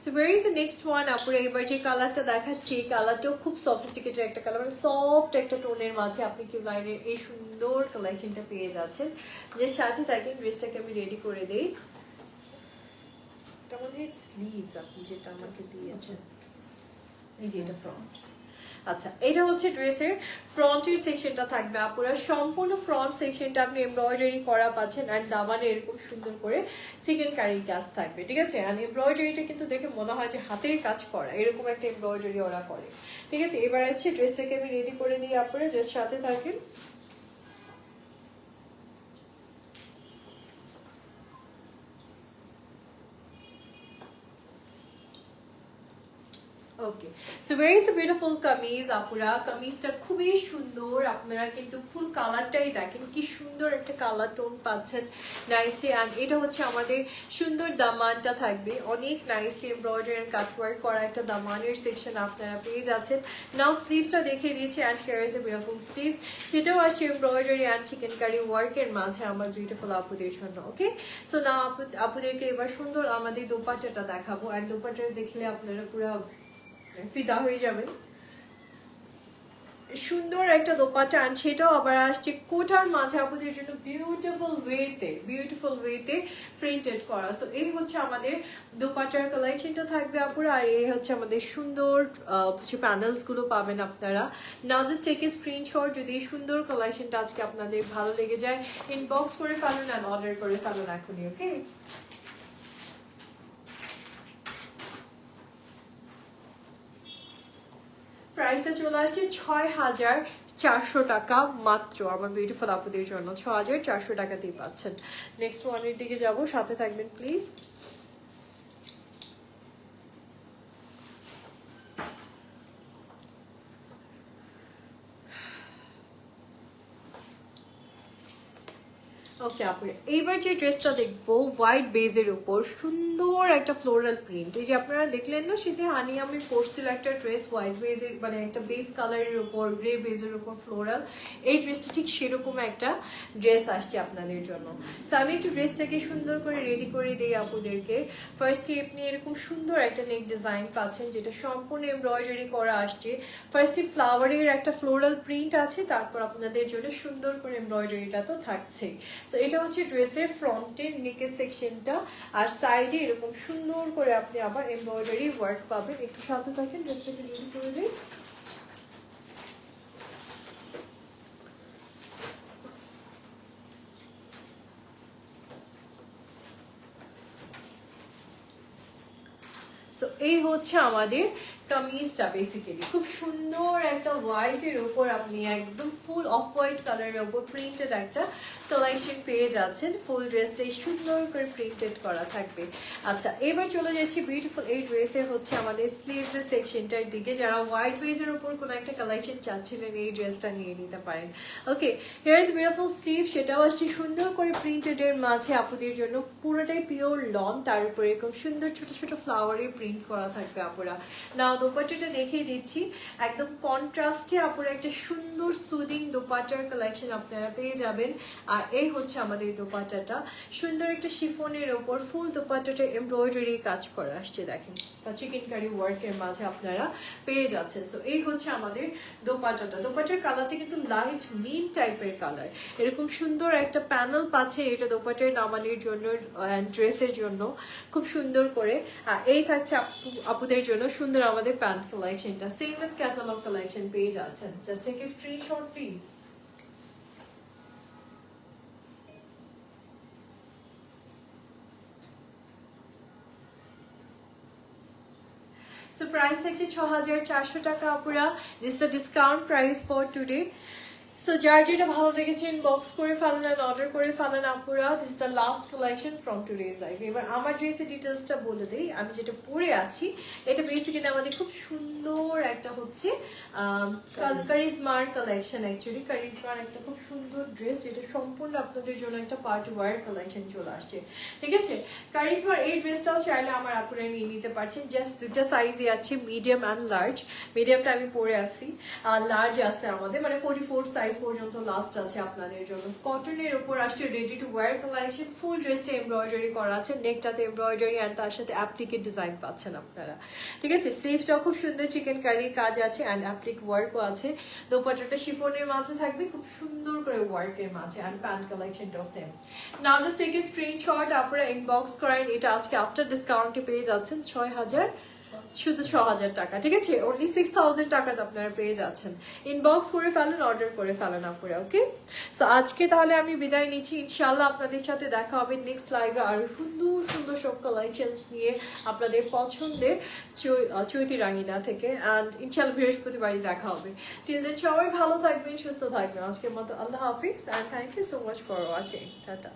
so where is the next one আপুরা। এবার যে কালারটা দেখাচ্ছি, এই কালারটাও খুব সফিস্টিকেটেড একটা কালার, মানে সফট একটা টোনের মাঝে আপনি কিউ লাইনের এই সুন্দর কালেকশনটা পেয়ে যাচ্ছেন। যে সাথে থাকেন ড্রেসটাকে আমি রেডি করে দিই। এটা মনে হয় স্লিভস আপনি যেটা আমাকে দিয়েছেন, এই যে এটা ফ্রন্ট। আচ্ছা, এটা হচ্ছে ড্রেসের ফ্রন্টের সেকশনটা থাকবে আপুরা, সম্পূর্ণ ফ্রন্ট সেকশনটা আপনি এমব্রয়ডারি করা পাচ্ছেন। অ্যান্ড দামানে এরকম সুন্দর করে চিকেন কারি কাজ থাকবে। ঠিক আছে, আর এমব্রয়ডারিটা কিন্তু দেখে মনে হয় যে হাতের কাজ করা, এরকম একটা এমব্রয়ডারি ওরা করে। ঠিক আছে, এবার হচ্ছে ড্রেসটাকে আমি রেডি করে দিই আপুরা, জাস্ট সাথে থাকেন। Okay, so where is the beautiful kameez আপুরা। কামিজটা খুবই সুন্দর, আপনারা কিন্তু ফুল কালারটাই দেখেন কি সুন্দর একটা কালার টোন পাচ্ছেন নাইসলি। অ্যান্ড এটা হচ্ছে আমাদের সুন্দর দামানটা থাকবে, অনেক নাইসলি এমব্রয়ডারি অ্যান্ড কাটওয়ার্ক করা একটা দামানের সেকশন আপনারা পেয়ে যাচ্ছেন। নাও স্লিভসটা দেখিয়ে দিয়েছি, and here is a beautiful sleeves, সেটাও আসছে এমব্রয়ডারি অ্যান্ড চিকেন কারি ওয়ার্কের মাঝে আমার বিউটিফুল আপুদের জন্য। ওকে, সো না আপুদেরকে এবার সুন্দর আমাদের দোপাট্টাটা দেখাবো। অ্যান্ড দোপাট্টাটা দেখলে আপনারা পুরো ফিদা হয়ে যাবে। সুন্দর একটা দোপাট্টা, আর সেটাও আবার আসছে কোটার মাঝে আপুদের জন্য বিউটিফুল ওয়েতে প্রিন্টেড করা। সো এই হচ্ছে আমাদের দোপাট্টার কালেকশনটা থাকবে আপুরা। আর এই হচ্ছে আমাদের সুন্দর প্যানেলস গুলো পাবেন আপনারা। নাও জাস্ট টেক এ স্ক্রিনশট যদি এই সুন্দর কালেকশনটা আজকে আপনাদের ভালো লেগে যায়, ইনবক্স করে ফেলুন আর অর্ডার করে ফেলুন এখনই। ওকে, প্রাইসটা চলে আসছে ৬,৪০০ টাকা মাত্র আমার বিউটিফুল আপুদের জন্য। ৬,৪০০ টাকাতেই পাচ্ছেন। নেক্সট ওয়ানের দিকে যাব, সাথে থাকবেন প্লিজ। ওকে আপুরে, এইবার যে ড্রেসটা দেখবো হোয়াইট বেজের উপর সুন্দর একটা ফ্লোরাল প্রিন্ট। এই যে আপনারা দেখলেন না সেটা হানি আমি পরছিল একটা ড্রেস হোয়াইট বেজের, মানে একটা বেস কালারের উপর গ্রে বেজের উপর ফ্লোরাল, এই ড্রেসটা ঠিক সেরকম একটা ড্রেস আসছে আপনাদের জন্য। সো আমি একটু ড্রেসটাকে সুন্দর করে রেডি করে দিই আপুদেরকে। ফার্স্টলি আপনি এরকম সুন্দর একটা নেক ডিজাইন পাচ্ছেন, যেটা সম্পূর্ণ এমব্রয়ডারি করা আসছে। ফার্স্টলি ফ্লাওয়ারের একটা ফ্লোরাল প্রিন্ট আছে, তারপর আপনাদের জন্য সুন্দর করে এমব্রয়ডারিটা তো থাকছেই। সো এটা হচ্ছে ড্রেসের ফ্রন্টের নেকের সেকশনটা, আর সাইডে এরকম সুন্দর করে আপনি আবার এমব্রয়ডারি ওয়ার্ক পাবেন। একটু সাথে থাকেন, ড্রেসটাকে রেডি করে দিই। সো এই হচ্ছে আমাদের কামিজটা বেসিক্যালি খুব সুন্দর একটা হোয়াইটের উপর আপনি একদম ফুল অফ হোয়াইট কালারের উপর প্রিন্টেড একটা কালেকশন পেয়ে যাচ্ছেন। ফুল ড্রেসটাই সুন্দর করে প্রিন্টেড করা থাকবে। আচ্ছা, এবার চলে যাচ্ছি বিউটিফুল এই ড্রেসের হচ্ছে আমাদের স্লিভসের সেকশনটার দিকে। যারা হোয়াইট বেজের উপর কোনো একটা কালেকশন চাচ্ছিলেন এই ড্রেসটা নিয়ে নিতে পারেন। ওকে, হিয়ার ইজ বিউটিফুল স্লিভ, সেটাও আসছে সুন্দর করে প্রিন্টেডের মাঝে আপুদের জন্য, পুরোটাই পিওর লন, তার উপরে এরকম সুন্দর ছোট ছোট ফ্লাওয়ারে প্রিন্ট করা থাকবে আপুরা। না দোপাট্টাটা দেখিয়ে দিচ্ছি, একদম কন্ট্রাস্টে আপুরা একটা সুন্দর সুদিং দোপাট্টার কালেকশন আপনারা পেয়ে যাবেন। আর এই হচ্ছে আমাদের দোপাট্টাটা, সুন্দর একটা শিফনের ওপর ফুল দোপাট্টাটা এমব্রয়ডারি কাজ করা আসছে, দেখেন চিকেন কারি ওয়ার্কের মাঝে আপনারা পেয়ে যাচ্ছেন। সো এই হচ্ছে আমাদের দোপাট্টাটা। দোপাট্টার কালারটা কিন্তু লাইট মিন টাইপের কালার, এরকম সুন্দর একটা প্যানেল পাচ্ছে এটা দোপাট্টার নামানির জন্য, ড্রেসের জন্য খুব সুন্দর করে। আর এই থাকছে আপুদের জন্য সুন্দর আমাদের প্যান্ট কালেকশনটা, সেম এজ ক্যাটালগ কালেকশন পেয়ে যাচ্ছেন। Just take a screenshot please. So price থাকছে 6,400 টাকা আপুরা। This is the discount price for today. So যার যেটা ভালো লেগেছে ইনবক্স করে ফেলেন আর অর্ডার করে ফেলেন আপুরা। This the last collection from today's live. এবার আমার ড্রেসের ডিটেলসটা বলে দিই, আমি যেটা পরে আছি এটা বেসিক্যালি আমাদের খুব সুন্দর একটা হচ্ছে কারিজমার কালেকশন। অ্যাকচুয়ালি কারিজমার একটা খুব সুন্দর ড্রেস, যেটা সম্পূর্ণ আপনাদের জন্য একটা পার্টি ওয়ার কালেকশন চলে আসছে, ঠিক আছে। কারিজমার এই ড্রেসটাও চাইলে আমার আপুরা নিয়ে নিতে পারছেন। জাস্ট দুটা সাইজই আছে, মিডিয়াম অ্যান্ড লার্জ। মিডিয়ামটা আমি পরে আসি, আর লার্জ আছে আমাদের মানে 44 সাইজ পর্যন্ত লাস্ট আছে আপনাদের জন্য। কটনের উপর আসছে রেডি টু ওয়্যার কালেকশন, ফুল ড্রেসটা এমব্রয়ডারি করা আছে, নেকটাতে এমব্রয়ডারি অ্যান্ড তার সাথে অ্যাপ্লিকের ডিজাইন পাচ্ছেন আপনারা, ঠিক আছে। স্লিভটাও খুব সুন্দর চিকেন কারির কাজ আছে অ্যান্ড অ্যাপ্লিক ওয়ার্কও আছে। দোপাট্টাটা শিফনের মাঝে থাকবে খুব সুন্দর করে ওয়ার্কের মাঝে, অ্যান্ড প্যান্ট কালেকশনটাও সেম। Now just take a screenshot, আপনারা ইনবক্স করেন। এটা আজকে আফটার ডিসকাউন্টে পেয়ে যাচ্ছেন 6,000, শুধু 6,000 টাকা, ঠিক আছে। অনলি 6,000 টাকাতে আপনারা পেয়ে যাচ্ছেন। ইনবক্স করে ফেলেন, অর্ডার করে ফেলেন আপুরা। ওকে, সো আজকে তাহলে আমি বিদায় নিচ্ছি। ইনশাল্লাহ আপনাদের সাথে দেখা হবে নেক্সট লাইভে আরো সুন্দর সুন্দর সব কালেকশনস নিয়ে আপনাদের পছন্দের চৈতি রাঙিনা থেকে। অ্যান্ড ইনশাল্লাহ বৃহস্পতিবারই দেখা হবে। টিল দেন সবাই ভালো থাকবেন, সুস্থ থাকবেন। আজকের মতো আল্লাহ হাফিজ, and thank you so much for watching. Tata.